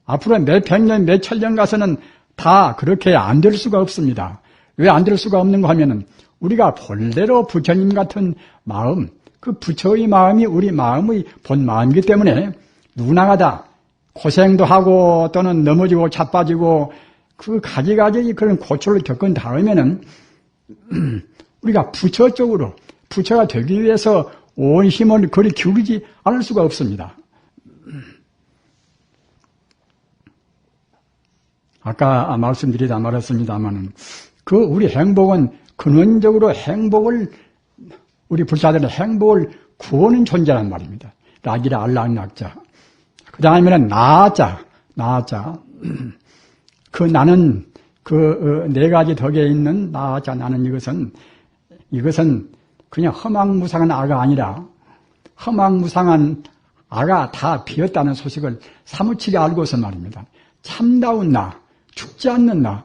앞으로 몇 백년, 몇 천년 가서는 다 그렇게 안 될 수가 없습니다. 왜 안 될 수가 없는가 하면은 우리가 본래로 부처님 같은 마음, 그 부처의 마음이 우리 마음의 본 마음이기 때문에 누구나 다 고생도 하고 또는 넘어지고 자빠지고 그 가지가지 그런 고초를 겪은 다음에는 우리가 부처 쪽으로 부처가 되기 위해서 온 힘을 그리 기울이지 않을 수가 없습니다. 아까 말씀드리다 말았습니다만은 그 우리 행복은 근원적으로 행복을 우리 불사들의 행복을 구하는 존재란 말입니다. 락이라 알락락자. 그 다음에는 나자. 그 나는 그 네 가지 덕에 있는 나자 나는 이것은 그냥 허망무상한 아가 아니라 허망무상한 아가 다 비었다는 소식을 사무치게 알고서 말입니다. 참다운 나, 죽지 않는 나,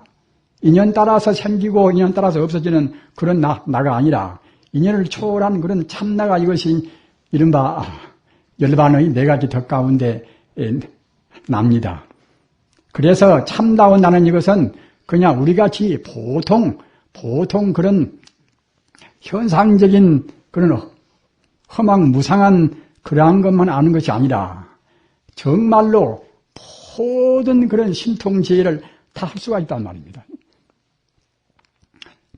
인연 따라서 생기고 인연 따라서 없어지는 그런 나가 아니라 인연을 초월한 그런 참나가 이것이 이른바 열반의 네 가지 덕 가운데 납니다. 그래서 참다운 나는 이것은 그냥 우리같이 보통 그런 현상적인 그런 허망무상한 그러한 것만 아는 것이 아니라 정말로 모든 그런 신통지혜를 다 할 수가 있단 말입니다.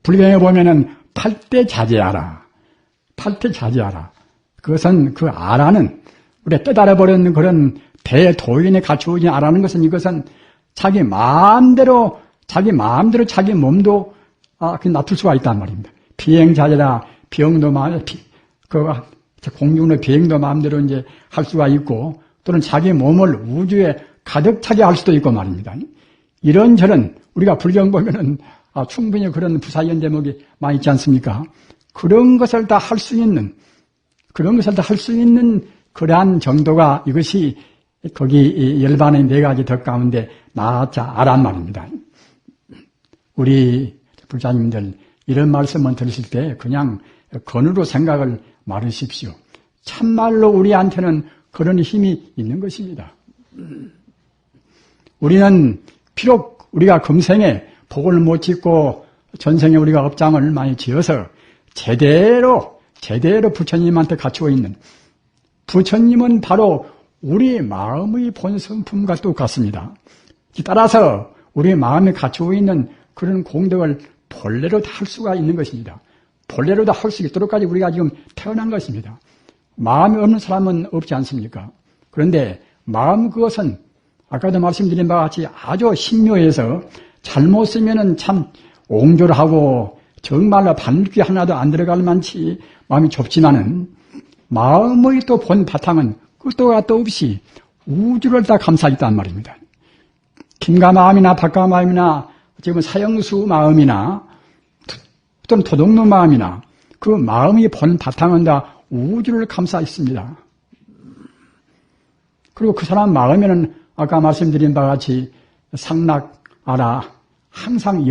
불경에 보면은 팔대자제하라. 그것은 그 아라는 우리가 깨달아버리는 그런 대도인에 갖추어진 아라는 것은 이것은 자기 마음대로 자기 몸도 놔둘 수가 있단 말입니다. 비행자제라 병도 공중의 비행도 마음대로 이제 할 수가 있고 또는 자기 몸을 우주에 가득 차게 할 수도 있고 말입니다. 이런저런 우리가 불경 보면은 충분히 그런 부사연 대목이 많이 있지 않습니까? 그런 것을 다 할 수 있는 그러한 정도가 이것이 거기 열반의 네 가지 덕 가운데 나자 아란 말입니다. 우리 불자님들 이런 말씀을 들으실 때 그냥 건으로 생각을 말으십시오. 참말로 우리한테는 그런 힘이 있는 것입니다. 우리는 비록 우리가 금생에 복을 못 짓고 전생에 우리가 업장을 많이 지어서 제대로 부처님한테 갖추어 있는 부처님은 바로 우리 마음의 본성품과 똑같습니다. 따라서 우리 마음에 갖추어 있는 그런 공덕을 본래로 다 할 수가 있는 것입니다. 본래로 다 할 수 있도록까지 우리가 지금 태어난 것입니다. 마음이 없는 사람은 없지 않습니까? 그런데 마음 그것은 아까도 말씀드린 바와 같이 아주 신묘해서 잘못 쓰면은 참 옹졸하고 정말로 반귀 하나도 안 들어갈 만치 마음이 좁지만은 마음의 또 본 바탕은 끝도 gat도 없이 우주를 다 감싸 있단 말입니다. 김가 마음이나 박가 마음이나 지금 사형수 마음이나 또는 도둑놈 마음이나 그 마음이 본 바탕은 다 우주를 감싸 있습니다. 그리고 그 사람 마음에는 아까 말씀드린 바와 같이 상락, 아라, 항상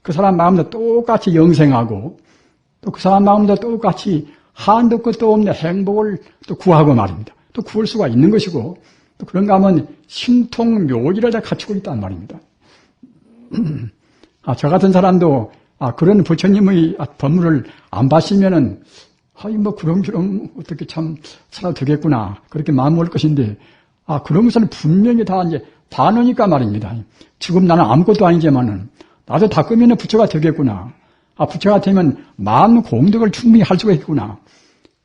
그 사람 마음도 똑같이 영생하고 또 그 사람 마음도 똑같이 한도 끝도 없는 행복을 또 구하고 말입니다. 또 구할 수가 있는 것이고 또 그런가 하면 신통묘지를 다 갖추고 있단 말입니다. 저 같은 사람도 그런 부처님의 법문을 안 봤으면은 그럼 어떻게 참 살아도 되겠구나 그렇게 마음 먹을 것인데 그런 것은 분명히 다 이제 반으니까 말입니다. 지금 나는 아무것도 아니지만은 나도 다 끄면 부처가 되겠구나. 부처가 되면 마음 공덕을 충분히 할 수가 있구나.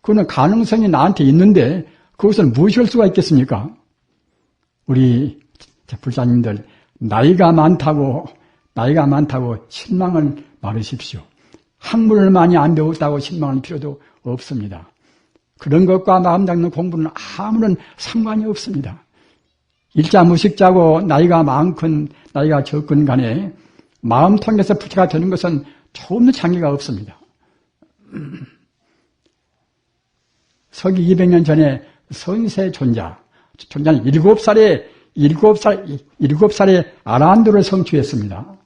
그거는 가능성이 나한테 있는데 그것을 무시할 수가 있겠습니까? 우리 불자님들 나이가 많다고 실망을 말으십시오. 학문을 많이 안 배웠다고 실망할 필요도 없습니다. 그런 것과 마음 닦는 공부는 아무런 상관이 없습니다. 일자 무식자고 나이가 많건 나이가 적건 간에 마음 통해서 부처가 되는 것은 조금도 장애가 없습니다. 서기 200년 전에 선세 존자는 7살에 아라한도를 성취했습니다.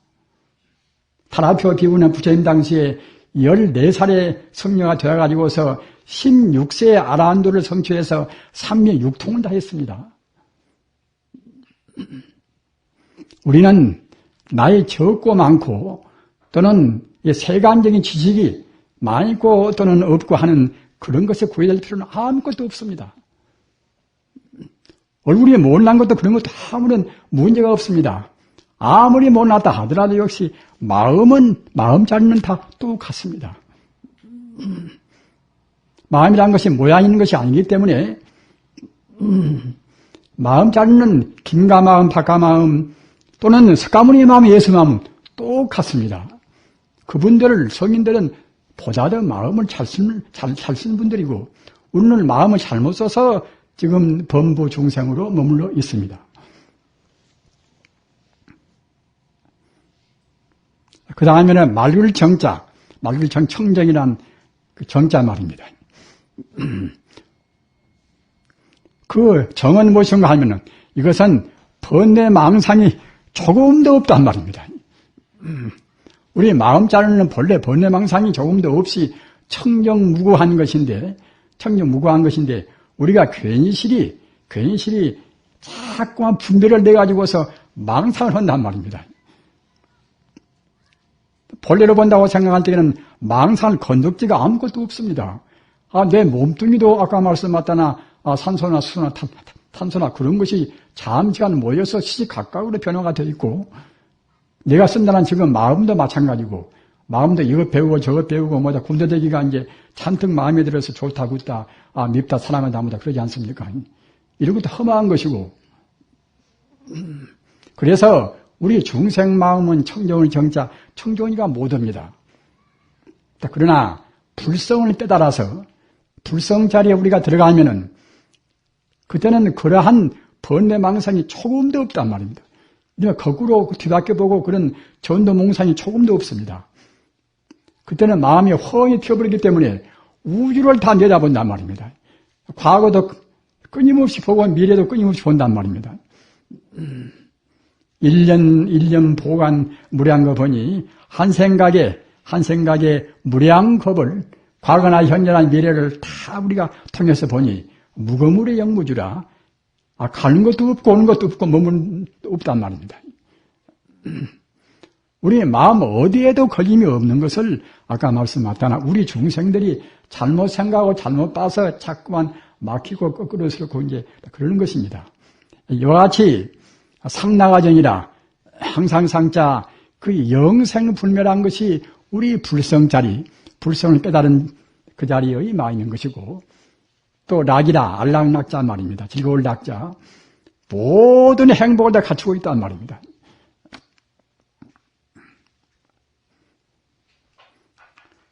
타라표 비구는 부처님 당시에 14살의 성녀가 되어가지고서 16세의 아라한도를 성취해서 삼미육통을 다 했습니다. 우리는 나이 적고 많고 또는 세간적인 지식이 많고 또는 없고 하는 그런 것에 구애될 필요는 아무것도 없습니다. 얼굴이 못난 것도 그런 것도 아무런 문제가 없습니다. 아무리 못났다 하더라도 역시 마음 자리는 다 똑같습니다. 마음이란 것이 모양 있는 것이 아니기 때문에 마음 자리는 김가 마음, 박가 마음 또는 석가모니 마음, 예수 마음 똑같습니다. 그분들을 성인들은 보다 더 마음을 잘 쓰는 분들이고 우리는 마음을 잘못 써서 지금 범부 중생으로 머물러 있습니다. 그 다음에는 말률정자, 청정이란 그 정자 말입니다. 그 정은 무엇인가 하면은 이것은 번뇌망상이 조금도 없단 말입니다. 우리 마음 자르는 본래 번뇌망상이 조금도 없이 청정무구한 것인데 우리가 괜시리 자꾸만 분별을 내가지고서 망상을 한단 말입니다. 본래로 본다고 생각할 때는 망상을 건덕지가 아무것도 없습니다. 내 몸뚱이도 아까 말씀하셨다나 산소나 수소나 탄소나 그런 것이 잠시간 모여서 시시각각으로 변화가 되어 있고 내가 쓴다는 지금 마음도 마찬가지고 마음도 이것 배우고 저것 배우고 뭐다 군더더기가 이제 잔뜩 마음에 들어서 좋다 굿다 밉다 사랑한다 나무다 그러지 않습니까? 이런 것도 험한 것이고 그래서 우리 중생 마음은 청정을 정자 청정이가 못합니다. 그러나 불성을 깨달아서 불성 자리에 우리가 들어가면은 그때는 그러한 번뇌망상이 조금도 없단 말입니다. 그러니까 거꾸로 뒤바뀌어 보고 그런 전도몽상이 조금도 없습니다. 그때는 마음이 훤히 튀어버리기 때문에 우주를 다 내다본단 말입니다. 과거도 끊임없이 보고 미래도 끊임없이 본단 말입니다. 1년 보관 무량거 거 보니 한 생각에 무량겁을 과거나 현재나 미래를 다 우리가 통해서 보니 무거물의 영무주라 가는 것도 없고 오는 것도 없고 머무는 것도 없단 말입니다. 우리의 마음 어디에도 걸림이 없는 것을 아까 말씀하셨다나 우리 중생들이 잘못 생각하고 잘못 봐서 자꾸만 막히고 거꾸로 서고 이제 그러는 것입니다. 이와 같이 상나가정이라 항상 상자 그 영생불멸한 것이 우리 불성자리, 불성을 깨달은 그 자리에 마 있는 것이고 또 락이라 안락락자 말입니다. 즐거울 낙자 모든 행복을 다 갖추고 있단 말입니다.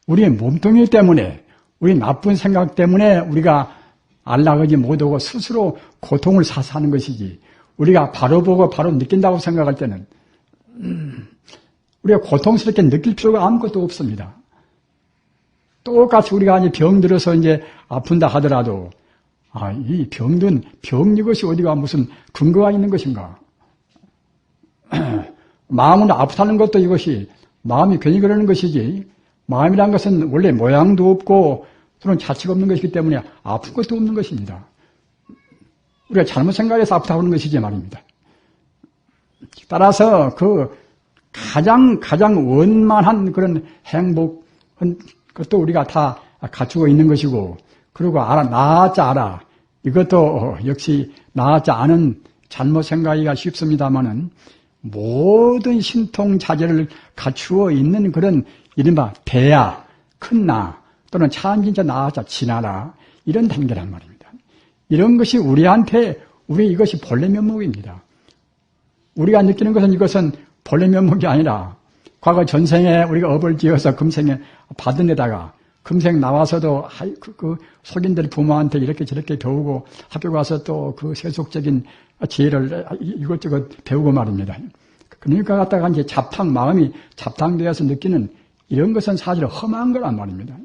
우리의 몸뚱이 때문에 우리 나쁜 생각 때문에 우리가 안락하지 못하고 스스로 고통을 사서 하는 것이지 우리가 바로 보고 바로 느낀다고 생각할 때는 우리가 고통스럽게 느낄 필요가 아무것도 없습니다. 똑같이 우리가 이제 병 들어서 이제 아픈다 하더라도 이 병든 병 이것이 어디가 무슨 근거가 있는 것인가? 마음은 아프다는 것도 이것이 마음이 괜히 그러는 것이지 마음이란 것은 원래 모양도 없고 또는 자체가 없는 것이기 때문에 아픈 것도 없는 것입니다. 우리가 잘못 생각해서 아프다고 하는 것이지 말입니다. 따라서 그 가장 원만한 그런 행복은 그것도 우리가 다 갖추고 있는 것이고 그리고 나아자 알아. 이것도 역시 나아자 아는 잘못 생각하기가 쉽습니다만은 모든 신통자재를 갖추어 있는 그런 이른바 대야, 큰 나 또는 참 진짜 나아자 지나라 이런 단계란 말입니다. 이런 것이 우리한테 우리 이것이 본래 면목입니다. 우리가 느끼는 것은 이것은 본래 면목이 아니라 과거 전생에 우리가 업을 지어서 금생에 받은 데다가 금생 나와서도 그 속인들 부모한테 이렇게 저렇게 배우고 학교 가서 또 그 세속적인 지혜를 이것저것 배우고 말입니다. 그러니까 갖다가 이제 마음이 잡탕되어서 느끼는 이런 것은 사실 험한 거란 말입니다.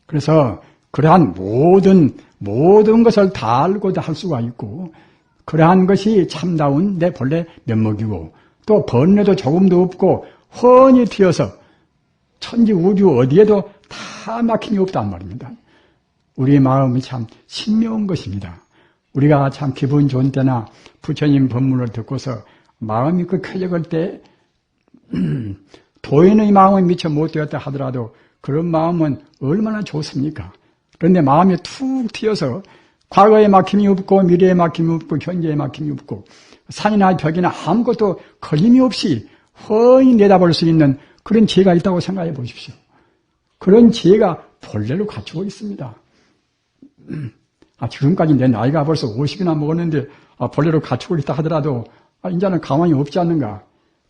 그래서 그러한 모든 것을 다 알고도 할 수가 있고 그러한 것이 참다운 내 본래 면목이고 또 번뇌도 조금도 없고 훤히 튀어서 천지 우주 어디에도 다 막힘이 없단 말입니다. 우리의 마음이 참 신묘한 것입니다. 우리가 참 기분 좋은 때나 부처님 법문을 듣고서 마음이 그 쾌적할 때 도인의 마음이 미처 못 되었다 하더라도 그런 마음은 얼마나 좋습니까? 그런데 마음이 툭 튀어서 과거에 막힘이 없고 미래에 막힘이 없고 현재에 막힘이 없고 산이나 벽이나 아무것도 걸림이 없이 훤히 내다볼 수 있는 그런 지혜가 있다고 생각해 보십시오. 그런 지혜가 본래로 갖추고 있습니다. 지금까지 내 나이가 벌써 50이나 먹었는데 본래로 갖추고 있다 하더라도 이제는 가망이 없지 않는가.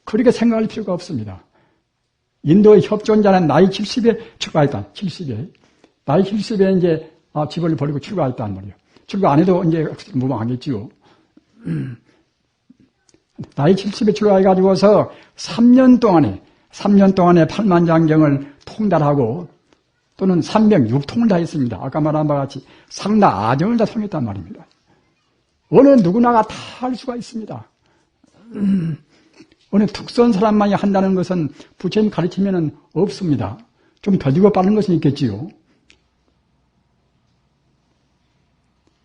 그렇게 생각할 필요가 없습니다. 인도의 협존자는 나이 70에 출가했다. 70에. 나이 70에 이제 집을 버리고 출가했단 말이에요. 출가 안 해도 이제 무방하겠지요. 나이 70에 출가해가지고서 3년 동안에 팔만장경을 통달하고 또는 306통을 다 했습니다. 아까 말한 바와 같이 상나 아정을 다 통했단 말입니다. 어느 누구나가 다 할 수가 있습니다. 어느 특수한 사람만이 한다는 것은 부처님 가르치면은 없습니다. 좀 더디고 빠른 것은 있겠지요.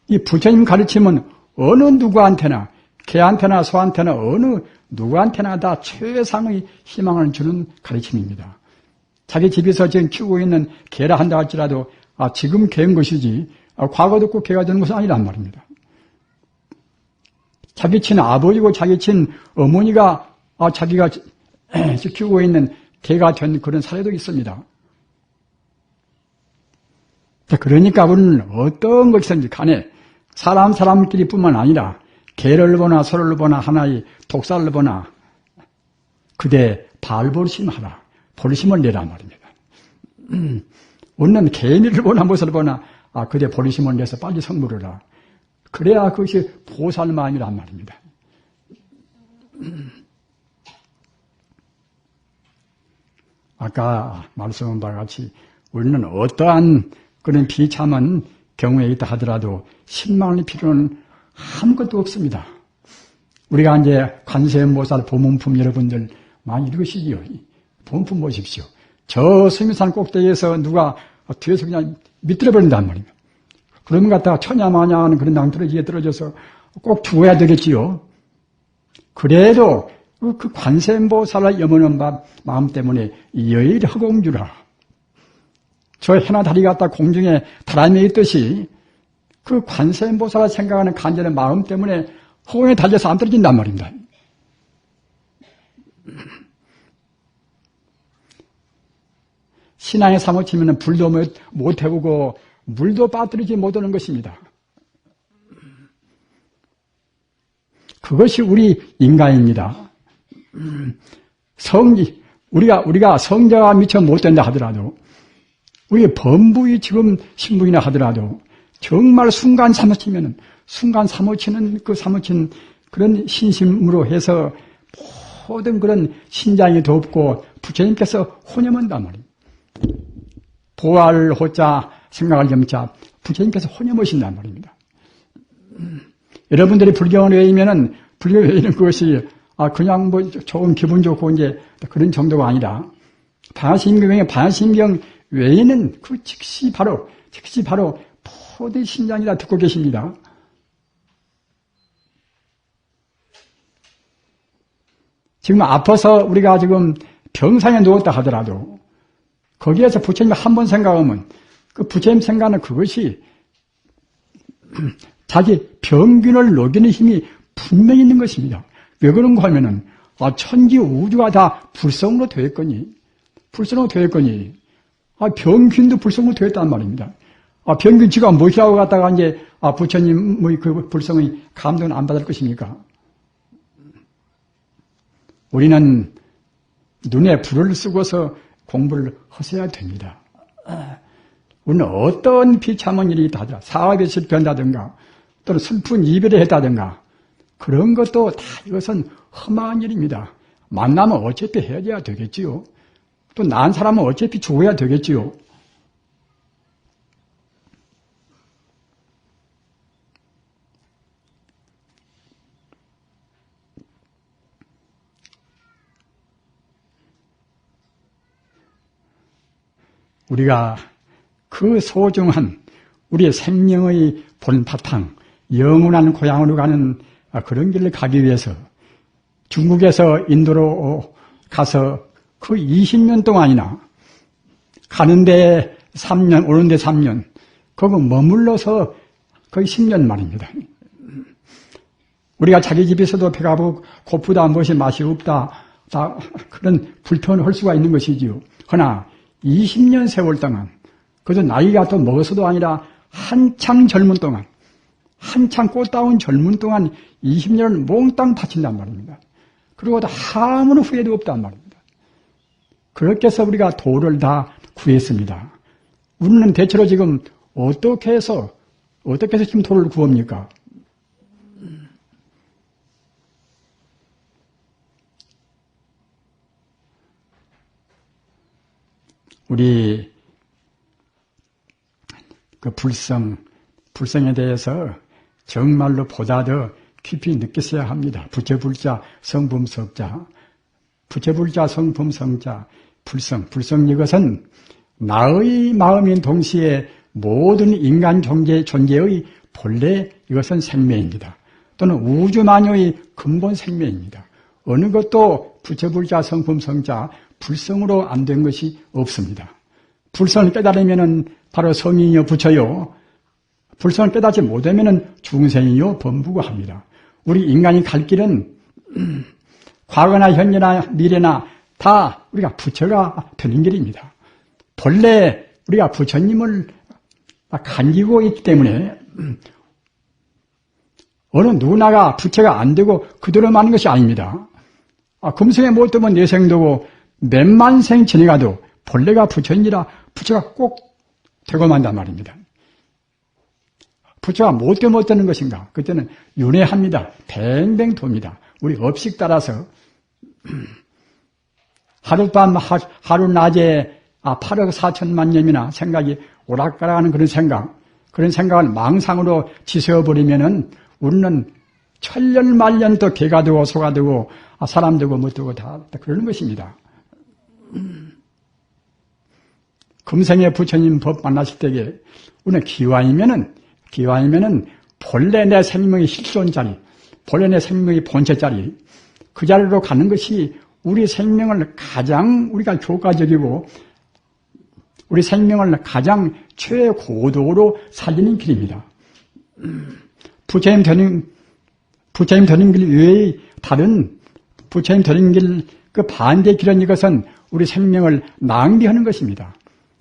이 부처님 가르침은 어느 누구한테나 개한테나 소한테나 어느 누구한테나 다 최상의 희망을 주는 가르침입니다. 자기 집에서 지금 키우고 있는 개라 한다 할지라도 지금 개인 것이지 과거도 꼭 개가 되는 것은 아니란 말입니다. 자기 친 아버지고 자기 친 어머니가 자기가 키우고 있는 개가 된 그런 사례도 있습니다. 그러니까 우리는 어떤 것이든지 간에 사람끼리 뿐만 아니라 개를 보나 소를 보나 하나의 독사를 보나 그대 발볼심하라. 볼심을 내란 말입니다. 우리는 개미를 보나 무엇을 보나 그대 볼심을 내서 빨리 성불하라. 그래야 그것이 보살 마음이란 말입니다. 아까 말씀한 바와 같이 우리는 어떠한 그런 비참한 경우에 있다 하더라도 실망할 필요는 아무것도 없습니다. 우리가 이제 관세음보살 보문품 여러분들 많이 읽으시지요. 보문품 보십시오. 저 수미산 꼭대기에서 누가 뒤에서 그냥 밑들어버린단 말이에요. 그러면 갖다가 천야마냐하는 그런 낭떠러지에 떨어져서 꼭 죽어야 되겠지요. 그래도 그 관세음보살의 염원한 마음 때문에 여일허공주라. 저 해나 다리 갖다 공중에 다람에 있듯이 그 관세음보살을 생각하는 간절한 마음 때문에 허공에 달려서 안 떨어진단 말입니다. 신앙에 사무치면 불도 못 해보고 물도 빠뜨리지 못하는 것입니다. 그것이 우리 인간입니다. 우리가 성자가 미처 못 된다 하더라도 우리 범부의 지금 신부이나 하더라도 정말 순간 사무치는 그 사무친 그런 신심으로 해서 모든 그런 신장이 덥고 부처님께서 혼염한단 말입니다. 보할 호자 생각할 점자 부처님께서 혼염하신단 말입니다. 여러분들이 불경을 외우면은 불경 외우는 그것이 그냥 뭐 좋은 기분 좋고 이제 그런 정도가 아니라 반야심경 외에는 그 즉시 바로 포대 신장이라 듣고 계십니다. 지금 아파서 우리가 지금 병상에 누웠다 하더라도 거기에서 부처님 한 번 생각하면 그 부처님 생각하는 그것이 자기 병균을 녹이는 힘이 분명히 있는 것입니다. 왜 그런가 하면은 천지 우주가 다 불성으로 되었거니 병균도 불성으로 되었단 말입니다. 병균 지가 무엇이라고 갖다가 이제, 부처님의 그 불성의 감동을 안 받을 것입니까? 우리는 눈에 불을 쓰고서 공부를 하셔야 됩니다. 우리는 어떤 비참한 일이 있다더라, 사업에 실패한다든가, 또는 슬픈 이별을 했다든가, 그런 것도 다 이것은 험한 일입니다. 만나면 어차피 헤어져야 되겠지요. 또 난 사람은 어차피 죽어야 되겠지요. 우리가 그 소중한 우리의 생명의 본바탕, 영원한 고향으로 가는 그런 길을 가기 위해서 중국에서 인도로 가서 그 20년 동안이나 가는데 3년, 오는데 3년, 거기 머물러서 거의 10년 말입니다. 우리가 자기 집에서도 배가 고프다, 무엇이 맛이 없다, 다 그런 불편을 할 수가 있는 것이지요. 그러나 20년 세월 동안, 그저 나이가 또 먹어서도 아니라 한창 젊은 동안, 한창 꽃다운 젊은 동안 20년을 몽땅 바친단 말입니다. 그리고 아무런 후회도 없단 말입니다. 그렇게 해서 우리가 도를 다 구했습니다. 우리는 대체로 지금 어떻게 해서 지금 도를 구합니까? 우리 그 불성에 대해서 정말로 보다 더 깊이 느꼈어야 합니다. 부처불자, 성품성자, 부처불자, 성품성자, 불성 이것은 나의 마음인 동시에 모든 인간 존재의 본래 이것은 생명입니다. 또는 우주만유의 근본 생명입니다. 어느 것도 부처불자, 성품성자, 불성으로 안 된 것이 없습니다. 불성을 깨달으면은 바로 성인이요 부처요. 불성을 깨닫지 못하면은 중생이요 범부고 합니다. 우리 인간이 갈 길은 과거나 현재나 미래나 다 우리가 부처가 되는 길입니다. 본래 우리가 부처님을 간직고 있기 때문에 어느 누구나가 부처가 안 되고 그대로 마는 것이 아닙니다. 금생에 못 되면 내생도고 몇만 생 전에 가도 본래가 부처니라 부처가 꼭 되고 만단 말입니다. 부처가 못 되는 것인가? 그때는 윤회합니다. 뱅뱅 돕니다. 우리 업식 따라서 하룻밤 하루 낮에 8억 4천만 년이나 생각이 오락가락하는 그런 생각을 망상으로 지새워버리면은 우리는 천년 만년 또 개가 되고 소가 되고 사람 되고 못 되고 다 그러는 것입니다. 금생에 부처님 법 만났을 때에 우리는 기왕이면은 본래 내 생명의 실존 자리, 본래 내 생명의 본체 자리, 그 자리로 가는 것이 우리 생명을 가장 우리가 효과적이고 우리 생명을 가장 최고도로 살리는 길입니다. 부처님 되는 길 외에 다른 부처님 되는 길 그 반대 길은 이것은 우리 생명을 낭비하는 것입니다.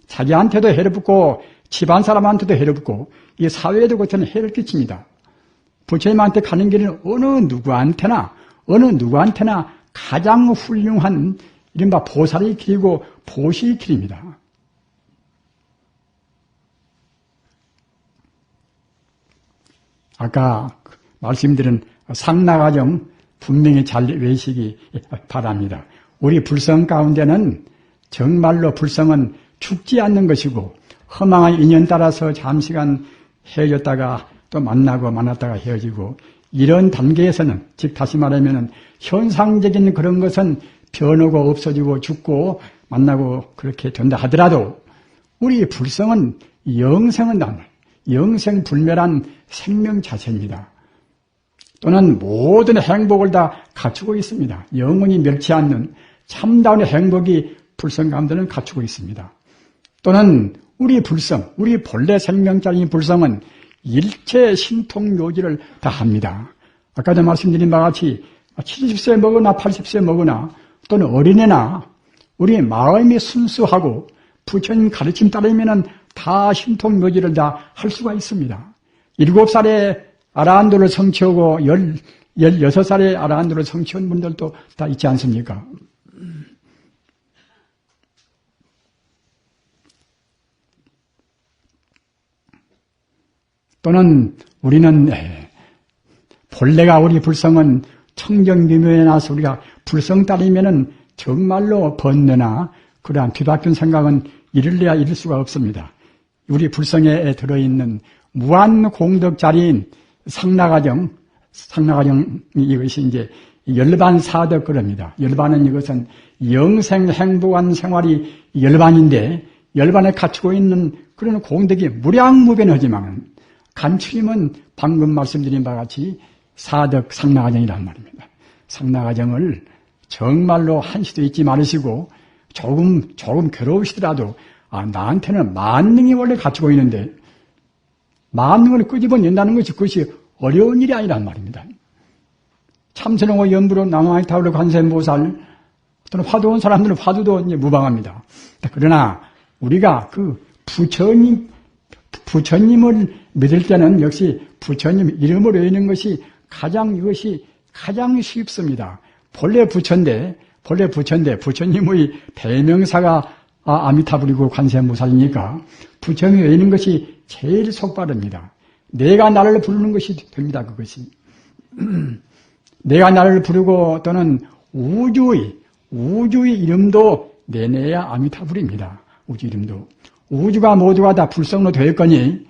자기한테도 해를 붙고 집안 사람한테도 해를 붙고 이 사회에도 그처럼 해를 끼칩니다. 부처님한테 가는 길은 어느 누구한테나 가장 훌륭한 이른바 보살의 길이고 보시의 길입니다. 아까 말씀드린 상나과정 분명히 잘 외시기 바랍니다. 우리 불성 가운데는 정말로 불성은 죽지 않는 것이고 허망한 인연 따라서 잠시간 헤어졌다가 또 만났다가 헤어지고 이런 단계에서는 즉 다시 말하면 현상적인 그런 것은 변하고 없어지고 죽고 만나고 그렇게 된다 하더라도 우리 불성은 영생은 영생불멸한 생명 자체입니다. 또는 모든 행복을 다 갖추고 있습니다. 영원히 멸치 않는 참다운 행복이 불성 가운데는 갖추고 있습니다. 또는 우리 불성, 우리 본래 생명자인 불성은 일체 신통묘지를 다 합니다. 아까도 말씀드린 바와 같이 70세 먹으나 80세 먹으나 또는 어린애나 우리 마음이 순수하고 부처님 가르침 따르면 다 신통묘지를 다 할 수가 있습니다. 7살에 아라한도를 성취하고 16살에 아라한도를 성취한 분들도 다 있지 않습니까? 또는 우리는 본래가 우리 불성은 청정미묘에 나서 우리가 불성 따르면은 정말로 번뇌나 그러한 뒤바뀐 생각은 이룰래야 이룰 수가 없습니다. 우리 불성에 들어있는 무한 공덕 자리인 상나가정 이것이 이제 열반 사덕 그럽니다. 열반은 이것은 영생 행복한 생활이 열반인데 열반에 갖추고 있는 그런 공덕이 무량무변하지만 간추임은 방금 말씀드린 바와 같이 사덕 상나가정이란 말입니다. 상나가정을 정말로 한시도 잊지 말으시고 조금 괴로우시더라도 나한테는 만능이 원래 갖추고 있는데 만능을 끄집어낸다는 것이 그것이 어려운 일이 아니란 말입니다. 참선하고 연부로 남아이타불로 관세음보살 또는 화두 온 사람들은 화두도 이제 무방합니다. 그러나 우리가 그 부처님을 믿을 때는 역시 부처님 이름을 외우는 것이 이것이 가장 쉽습니다. 본래 부처인데 부처님의 대명사가 아미타불이고 관세음보살이니까 부처님이 외우는 것이 제일 속바릅니다. 내가 나를 부르는 것이 됩니다. 그것이 내가 나를 부르고 또는 우주의 이름도 내내야 아미타불입니다. 우주 이름도 우주가 모두가 다 불성으로 되었거니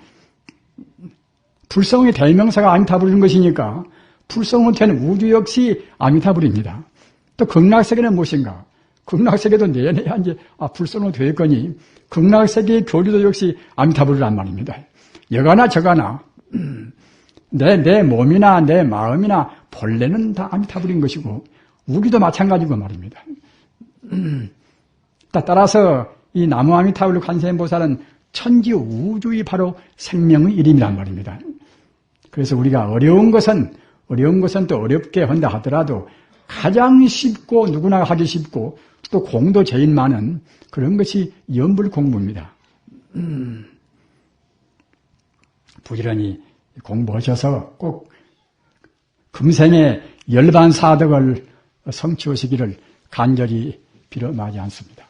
불성의 대명사가 아미타불인 것이니까 불성으로 된 우주 역시 아미타불입니다. 또 극락세계는 무엇인가? 극락세계도 내내야 이제 불성으로 되었거니 극락세계의 교리도 역시 아미타불이란 말입니다. 여가나 저가나 내 몸이나 내 마음이나 본래는 다 아미타불인 것이고 우기도 마찬가지고 말입니다. 따라서 이 나무 아미타불 관세음보살은 천지 우주의 바로 생명의 이름이란 말입니다. 그래서 우리가 어려운 것은 또 어렵게 한다 하더라도 가장 쉽고 누구나 하기 쉽고 또 공도 제일 많은 그런 것이 연불 공부입니다. 부지런히 공부하셔서 꼭 금생에 열반사덕을 성취하시기를 간절히 빌어 마지 않습니다.